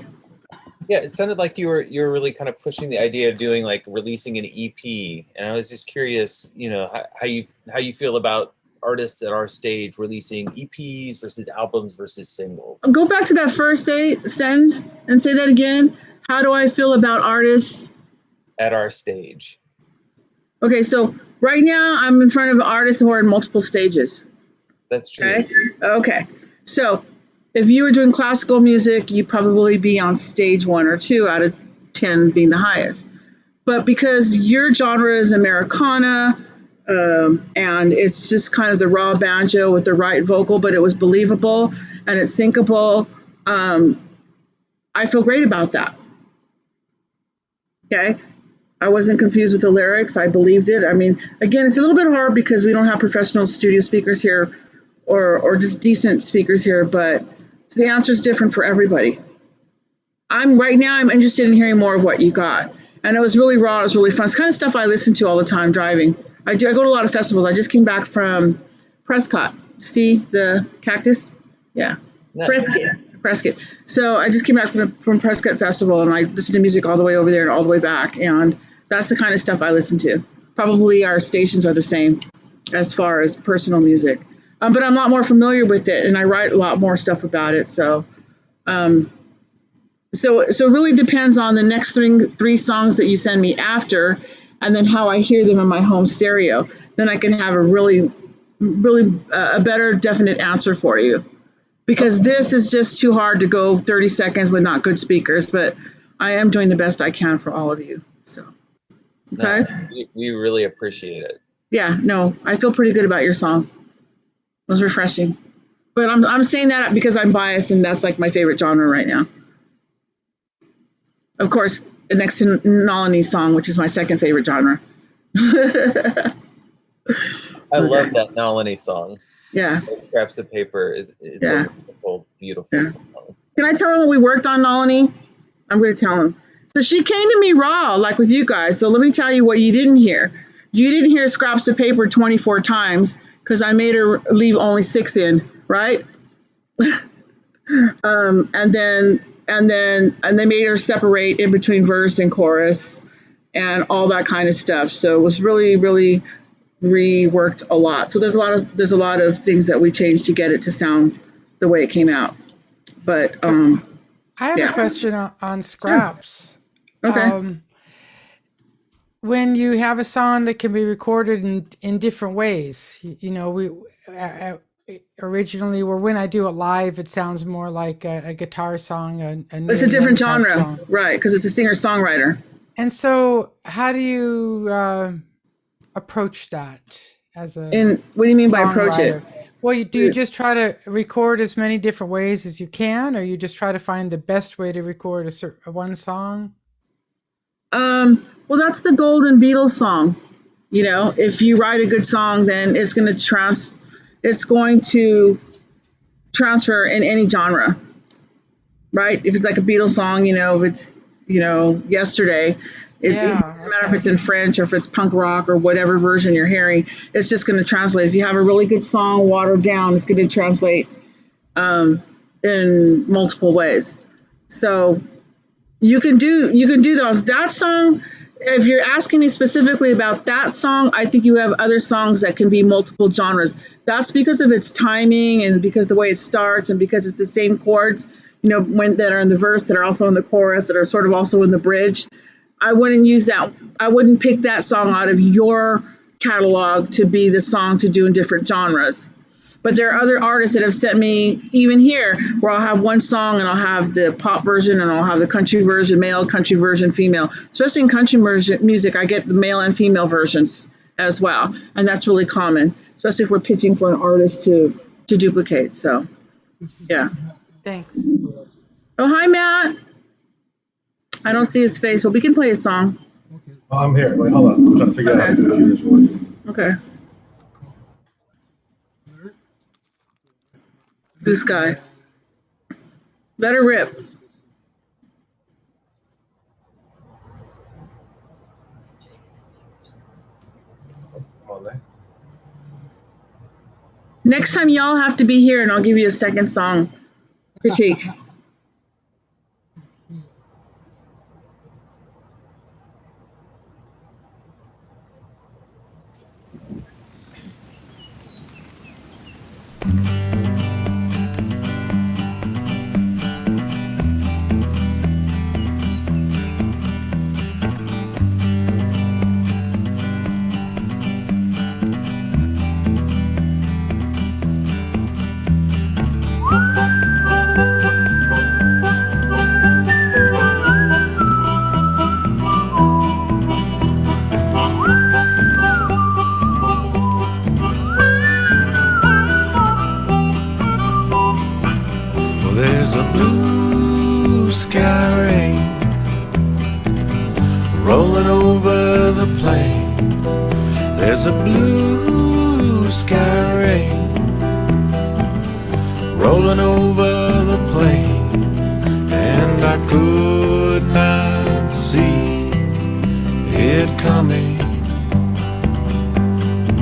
Yeah, it sounded like you were really kind of pushing the idea of doing like releasing an EP, and I was just curious, how you feel about artists at our stage releasing EPs versus albums versus singles. Go back to that first sentence and say that again. How do I feel about artists at our stage? Okay, so right now I'm in front of artists who are in multiple stages. That's true. Okay. So if you were doing classical music, you'd probably be on stage 1 or 2 out of 10 being the highest. But because your genre is Americana, and it's just kind of the raw banjo with the right vocal, but it was believable and it's syncable, I feel great about that. Okay. I wasn't confused with the lyrics. I believed it. I mean, again, it's a little bit hard because we don't have professional studio speakers here or just decent speakers here, but so the answer is different for everybody. I'm interested in hearing more of what you got. And it was really raw. It was really fun. It's kind of stuff I listen to all the time driving. I go to a lot of festivals. I just came back from Prescott. See the cactus? Yeah. Nice. Prescott. So I just came back from Prescott Festival, and I listened to music all the way over there and all the way back. And that's the kind of stuff I listen to. Probably our stations are the same as far as personal music. But I'm a lot more familiar with it, and I write a lot more stuff about it. So it really depends on the next three songs that you send me after, and then how I hear them in my home stereo. Then I can have a really a better definite answer for you. Because this is just too hard to go 30 seconds with not good speakers, but I am doing the best I can for all of you. So, okay. No, we really appreciate it. Yeah, no, I feel pretty good about your song. It was refreshing. But I'm saying that because I'm biased, and that's like my favorite genre right now. Of course, next to Nalini's song, which is my second favorite genre. I love that Nalini song. Yeah. Scraps of Paper it's a beautiful song. Can I tell him what we worked on, Nalini? I'm going to tell him. So she came to me raw, like with you guys. So let me tell you what you didn't hear. You didn't hear Scraps of Paper 24 times because I made her leave only 6 in, right? And they made her separate in between verse and chorus and all that kind of stuff. So it was really, really reworked a lot. So there's a lot of things that we changed to get it to sound the way it came out. But I have a question on Scraps. Sure. Okay. When you have a song that can be recorded in different ways, we originally, or when I do it live, it sounds more like a guitar song. It's a different genre, right? Because it's a singer-songwriter. And so, how do you approach that as a? And what do you mean by approach it? Well, do you just try to record as many different ways as you can, or you just try to find the best way to record one song? Well, that's the Golden Beatles song. If you write a good song, then it's going to transfer in any genre, right? If it's like a Beatles song, if it's Yesterday, it doesn't matter if it's in French or if it's punk rock or whatever version you're hearing, it's just going to translate. If you have a really good song watered down, it's going to translate in multiple ways. So you can do those. That song, if you're asking me specifically about that song, I think you have other songs that can be multiple genres. That's because of its timing and because the way it starts and because it's the same chords, that are in the verse, that are also in the chorus, that are sort of also in the bridge. I wouldn't use that. I wouldn't pick that song out of your catalog to be the song to do in different genres. But there are other artists that have sent me, even here, where I'll have one song and I'll have the pop version and I'll have the country version, male, country version, female. Especially in country music, I get the male and female versions as well. And that's really common, especially if we're pitching for an artist to duplicate. So, yeah. Thanks. Oh, hi, Matt. I don't see his face, but we can play his song. Oh, I'm here. Wait, hold on. I'm trying to figure out how to do this one. Okay. Blue Sky. Let her rip. Next time y'all have to be here and I'll give you a second song critique. Well, there's a blue sky rain rolling over the plain. There's a blue sky rain rolling over the plain, and I could not see it coming.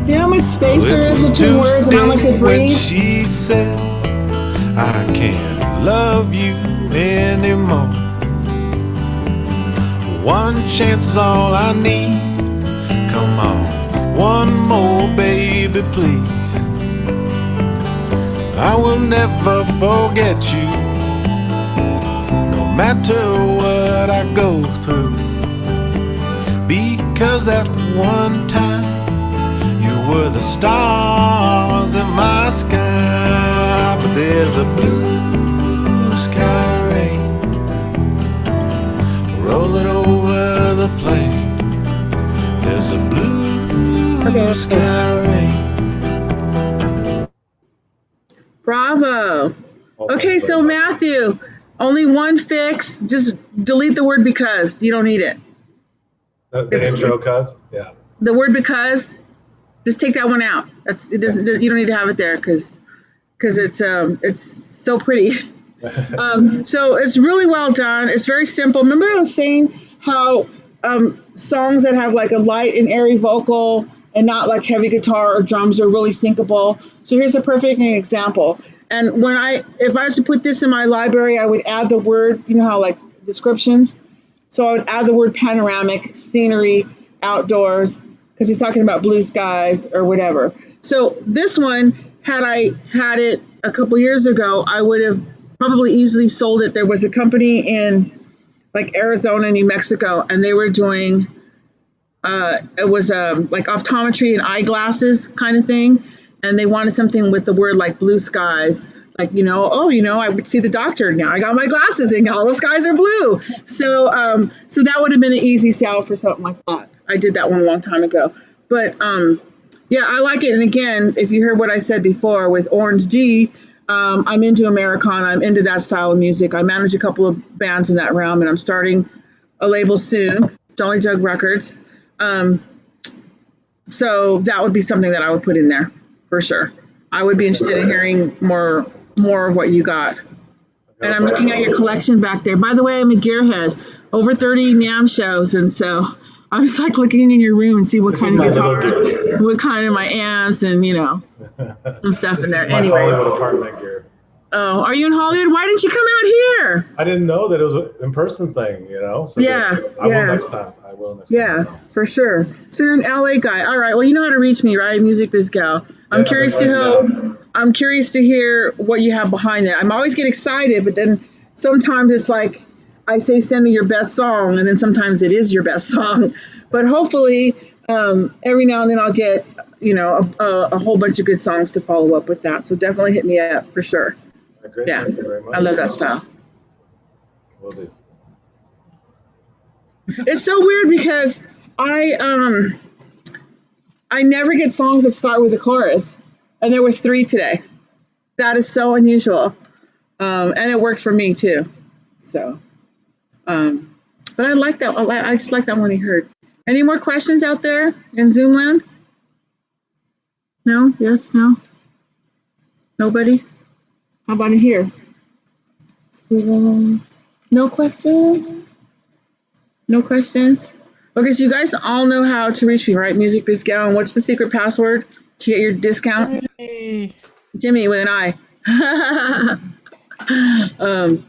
You know how much space there is between words and how much it breathes? She said, I can't love you anymore. One chance is all I need. Come on, one more, baby, please. I will never forget you, no matter what I go through. Because at one time you were the stars in my sky. But there's a blue sky rain rolling over the plain. There's a blue sky rain. Bravo. Okay, so Matthew, only one fix. Just delete the word because. You don't need it. The intro, cuz? Yeah. The word because, just take that one out. You don't need to have it there because it's so pretty. So it's really well done. It's very simple. Remember I was saying how songs that have like a light and airy vocal and not like heavy guitar or drums are really syncable. So here's a perfect example. And if I was to put this in my library, I would add the word, you know how like descriptions. So I would add the word panoramic, scenery, outdoors, because he's talking about blue skies or whatever. So this one, had I had it a couple years ago, I would have probably easily sold it. There was a company in like Arizona, New Mexico, and they were doing, it was like optometry and eyeglasses kind of thing. And they wanted something with the word like blue skies, like, I would see the doctor. Now I got my glasses and all the skies are blue. So that would have been an easy sell for something like that. I did that one a long time ago. But yeah, I like it. And again, if you heard what I said before with Orange G, I'm into Americana. I'm into that style of music. I manage a couple of bands in that realm, and I'm starting a label soon, Jolly Jug Records. So that would be something that I would put in there for sure. I would be interested in hearing more of what you got. And I'm looking at your collection back there. By the way, I'm a gearhead, over 30 NAMM shows, and so I was like looking in your room and see what kind of guitars, what kind of my amps, and some stuff in there. Anyways. Hollywood apartment gear. Oh, are you in Hollywood? Why didn't you come out here? I didn't know that it was an in-person thing, So yeah. I will next time. Yeah, for sure. So you're an LA guy. All right. Well, you know how to reach me, right? Music Biz Gal. I'm curious to hear what you have behind it. I'm always get excited, but then sometimes it's like I say, send me your best song, and then sometimes it is your best song. But hopefully, every now and then I'll get a whole bunch of good songs to follow up with that. So definitely hit me up for sure. Great. Yeah, Thank you very much. I love that style. Will do. It's so weird because I never get songs that start with a chorus, and there was 3 today. That is so unusual, and it worked for me too. So, but I like that. I just like that one you heard. Any more questions out there in Zoom land? No? Yes? No? Nobody? How about in here? No questions? No questions? Okay, so you guys all know how to reach me, right? Music Biz Gal. And what's the secret password to get your discount? Hey. Jimmy with an I.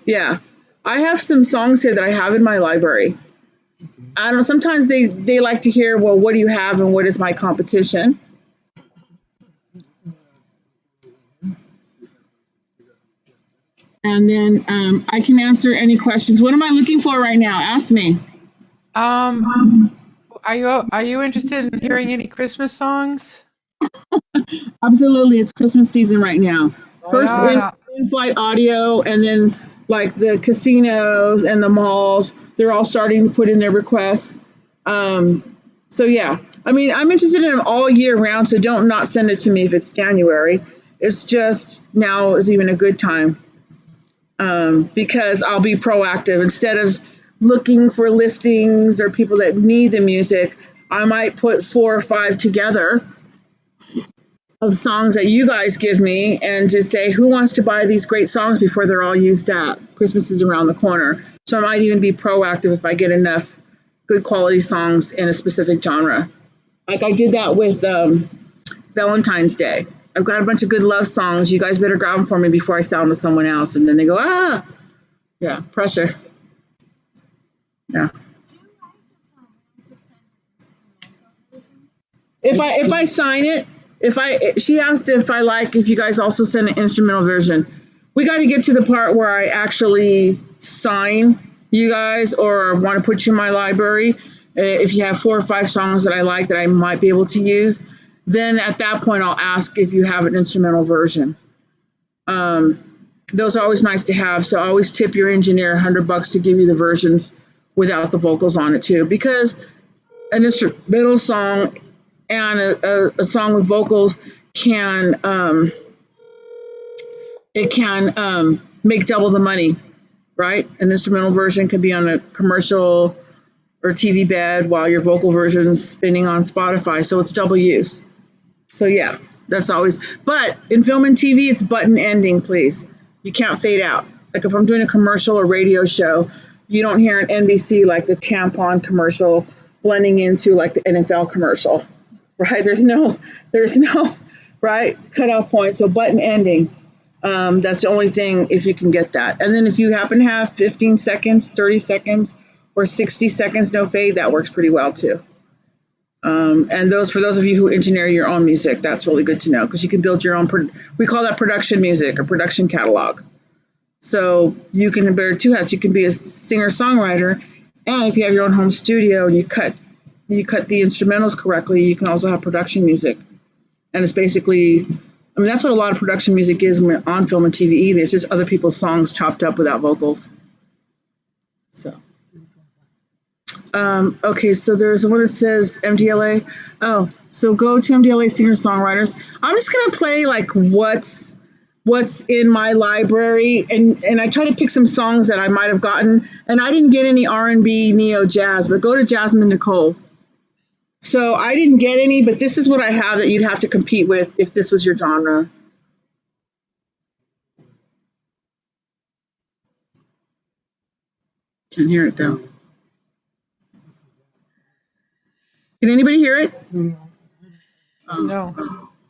Yeah, I have some songs here that I have in my library. I don't know. Sometimes they like to hear, well, what do you have and what is my competition? And then I can answer any questions. What am I looking for right now? Ask me. Are you interested in hearing any Christmas songs? Absolutely, it's Christmas season right now. Right First on. in-flight audio, and then like the casinos and the malls, they're all starting to put in their requests. So yeah, I mean, I'm interested in them all year round. So don't not send it to me if it's January. It's just now is even a good time because I'll be proactive instead of looking for listings or people that need the music. I might put 4 or 5 together of songs that you guys give me and just say, who wants to buy these great songs before they're all used up? Christmas is around the corner. So I might even be proactive if I get enough good quality songs in a specific genre. Like I did that with Valentine's Day. I've got a bunch of good love songs. You guys better grab them for me before I sell them to someone else. And then they go, yeah, pressure. Yeah. If I sign it, she asked if you guys also send an instrumental version. We got to get to the part where I actually sign you guys or want to put you in my library. If you have 4 or 5 songs that I like that I might be able to use, then at that point I'll ask if you have an instrumental version. Those are always nice to have. So I always tip your engineer $100 to give you the versions without the vocals on it too, because an instrumental song and a song with vocals can make double the money, right? An instrumental version can be on a commercial or TV bed while your vocal version is spinning on Spotify, so it's double use. So yeah, that's always. But in film and TV, it's button ending, please. You can't fade out. Like if I'm doing a commercial or radio show, you don't hear an NBC like the tampon commercial blending into like the NFL commercial. Right? There's no right cutoff point. So button ending. That's the only thing if you can get that. And then if you happen to have 15 seconds, 30 seconds, or 60 seconds no fade, that works pretty well too. And for those of you who engineer your own music, that's really good to know because you can build your own. We call that production music or production catalog. So you can wear 2 hats. You can be a singer-songwriter, and if you have your own home studio and you cut the instrumentals correctly, you can also have production music. And it's basically, I mean, that's what a lot of production music is on film and TV. It's just other people's songs chopped up without vocals. So, okay, so there's one that says MDLA. Oh, so go to MDLA singer-songwriters. I'm just going to play like what's in my library, and I try to pick some songs that I might have gotten, and I didn't get any R&B, neo jazz, but go to Jasmine Nicole. So I didn't get any, but this is what I have that you'd have to compete with if this was your genre. Can't hear it though. Can anybody hear it? No.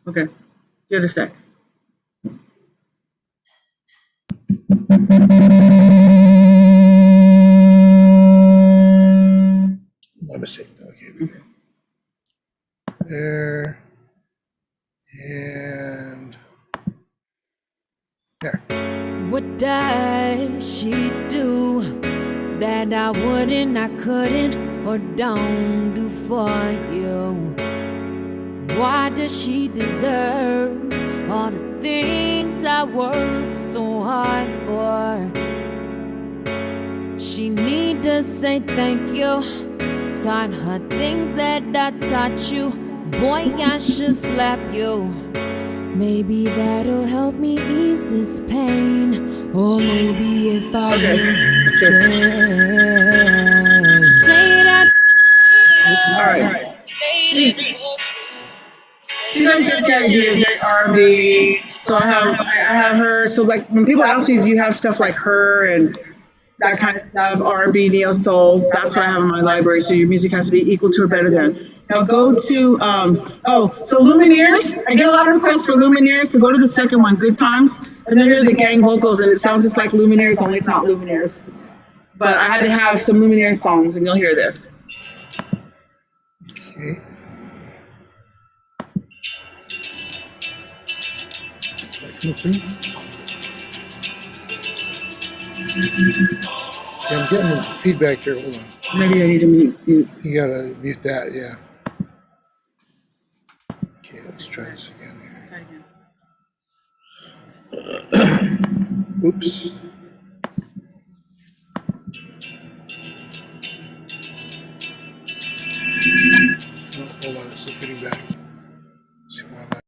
Okay, give it a sec. Let me see. Okay. There. And there. What does she do that I wouldn't, I couldn't, or don't do for you? Why does she deserve all the things I work so hard for? She need to say thank you. Taught her things that I taught you. Boy, I should slap you. Maybe that'll help me ease this pain. Or maybe if I say that. All right. You guys are ideas like R&B. So I have her. So like when people ask me, do you have stuff like her and that kind of stuff, R&B, neo soul. That's what I have in my library. So your music has to be equal to or better than. Now go to so Lumineers. I get a lot of requests for Lumineers. So go to the second one, Good Times, and then hear the gang vocals, and it sounds just like Lumineers, only it's not Lumineers. But I had to have some Lumineers songs, and you'll hear this. Okay. That come through? See, I'm getting feedback here. Hold on. Maybe I need to mute. You gotta mute that, yeah. Okay, let's try this again here. Oops. Oh, hold on, it's still feeding back. Let's see why I'm not.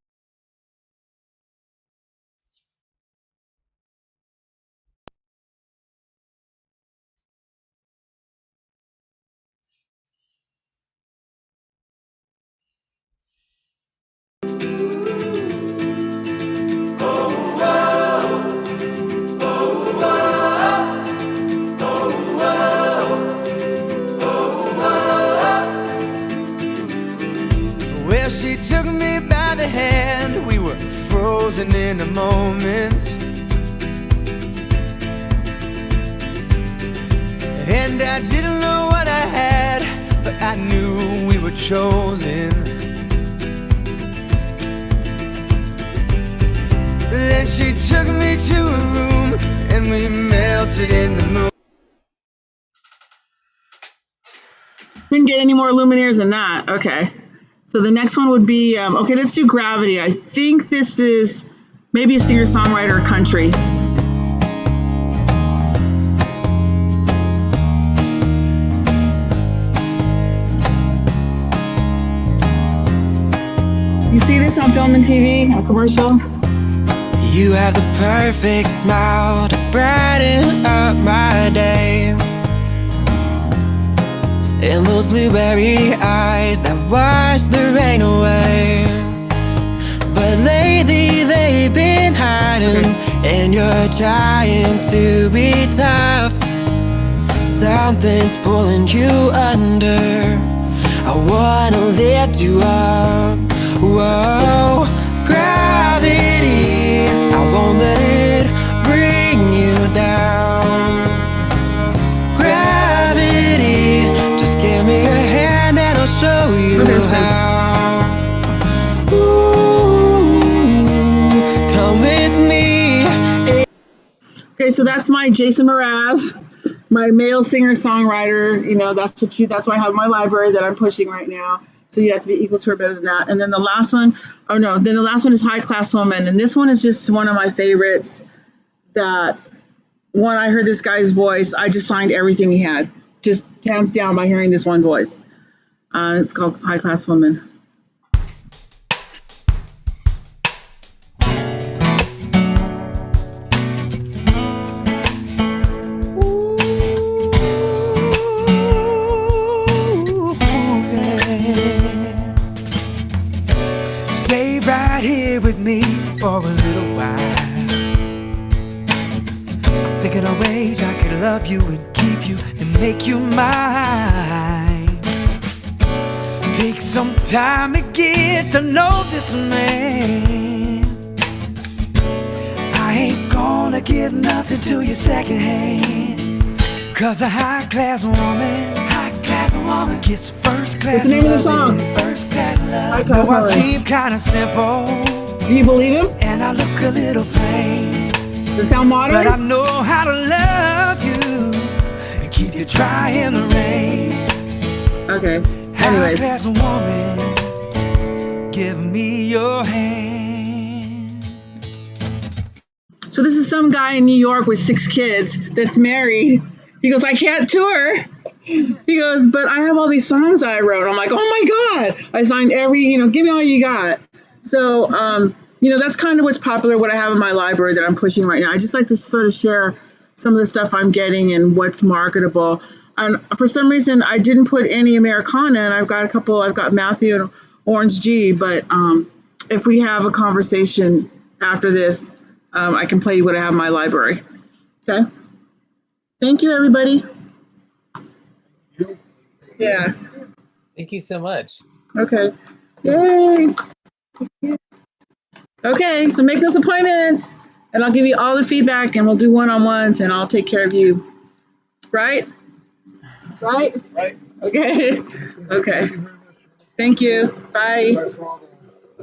Well, she took me by the hand, we were frozen in a moment. And I didn't know what I had, but I knew we were chosen. Then she took me to a room, and we melted in the moon. Couldn't get any more Lumineers than that. Okay. So the next one would be, okay, let's do Gravity. I think this is maybe a singer-songwriter country. You see this on film and TV, a commercial? You have the perfect smile to brighten up my day, and those blueberry eyes that wash the rain away. But lately they've been hiding, and you're trying to be tough. Something's pulling you under. I wanna lift you up. Whoa, gravity, I won't let it bring you down. Gravity, just give me a hand and I'll show you how. Ooh, come with me. Okay, so that's my Jason Mraz, my male singer-songwriter. You know, that's what I have in my library that I'm pushing right now. So you have to be equal to or better than that. And then the last one, then the last one is High Class Woman. And this one is just one of my favorites. That when I heard this guy's voice, I just signed everything he had, just hands down by hearing this one voice. It's called High Class Woman. Stay right here with me for a little while. I'm thinking of ways I could love you and keep you and make you mine. Take some time to get to know this man. I ain't gonna give nothing to you secondhand, 'cause a high-class woman gets first class. What's the name of the song? First class love. High Class Though I Woman. seem kind of simple, Do you believe him? and I look a little plain, Does it sound modern? but I know how to love you and keep you dry in the rain. Okay. Anyways. High-class woman, give me your hand. So this is some guy in New York with 6 kids that's married. He goes, I can't tour. He goes, but I have all these songs I wrote. I'm like, oh my God. I signed every, give me all you got. So, that's kind of what's popular, what I have in my library that I'm pushing right now. I just like to sort of share some of the stuff I'm getting and what's marketable. And for some reason, I didn't put any Americana, and I've got Matthew and Orange G, but if we have a conversation after this, I can play you what I have in my library. Okay? Thank you, everybody. Yeah. Thank you so much. Okay. Yay. Okay, so make those appointments and I'll give you all the feedback and we'll do one-on-ones and I'll take care of you. Right? Right? Right. Okay. Okay. Thank you. Bye.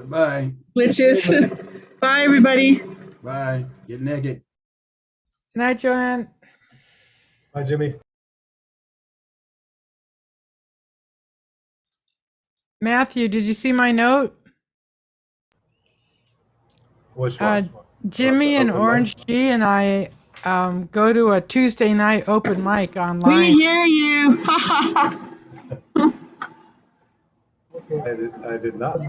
Bye. Glitches. Bye, everybody. Bye. Get naked. Good night, Joanne. Hi, Jimmy. Matthew, did you see my note? Which one? Jimmy and Open mic? Orange G and I go to a Tuesday night open mic We online. hear you. I did not.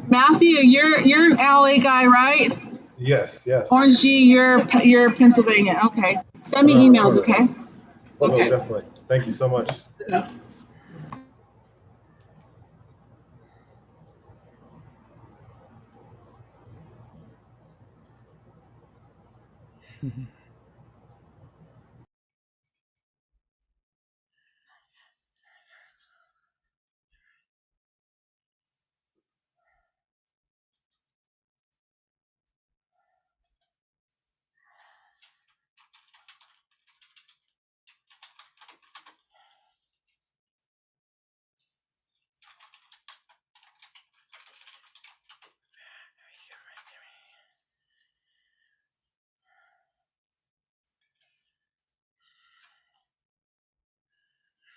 Matthew, you're an LA guy, right? Yes, yes. Orange G, you're Pennsylvania. Okay. Send me emails, okay? Well, Okay. definitely. Thank you so much. Yeah.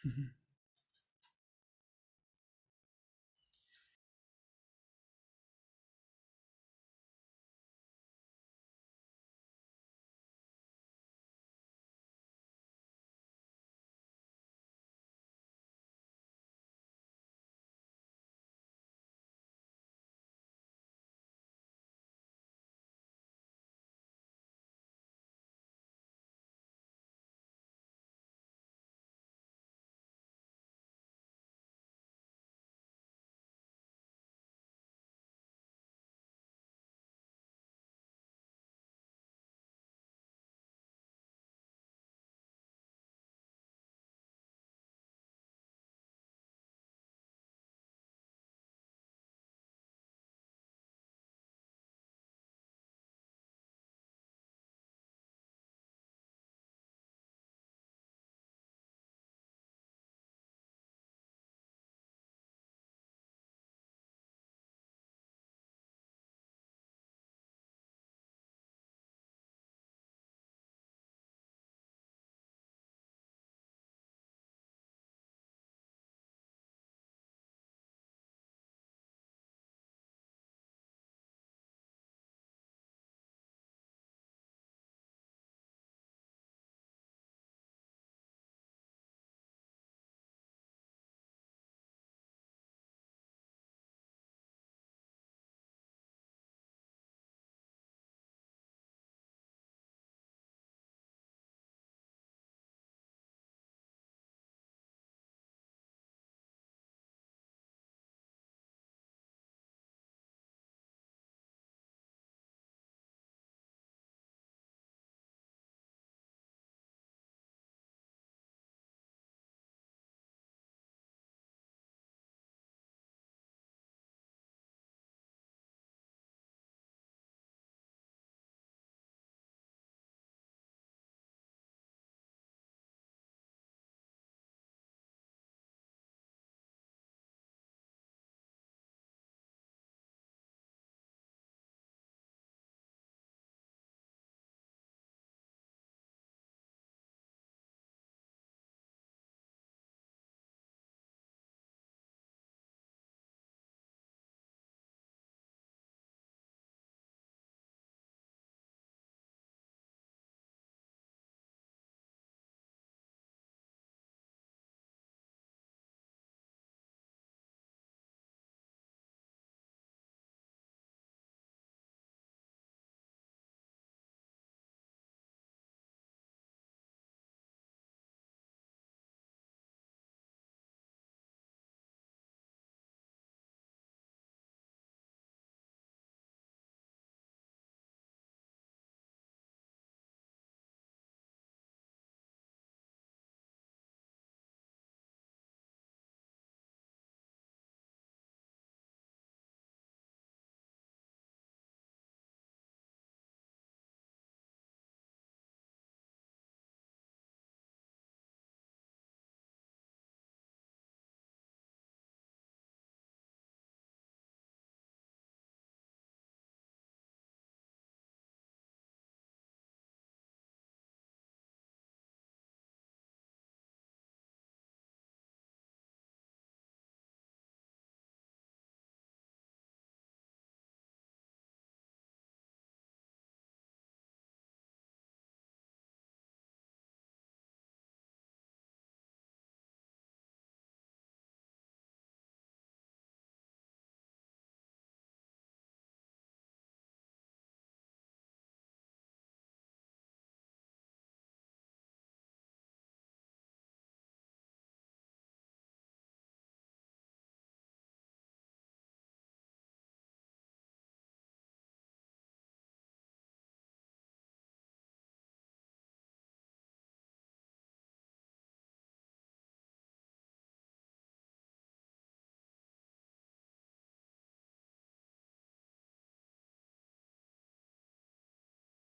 Mhm.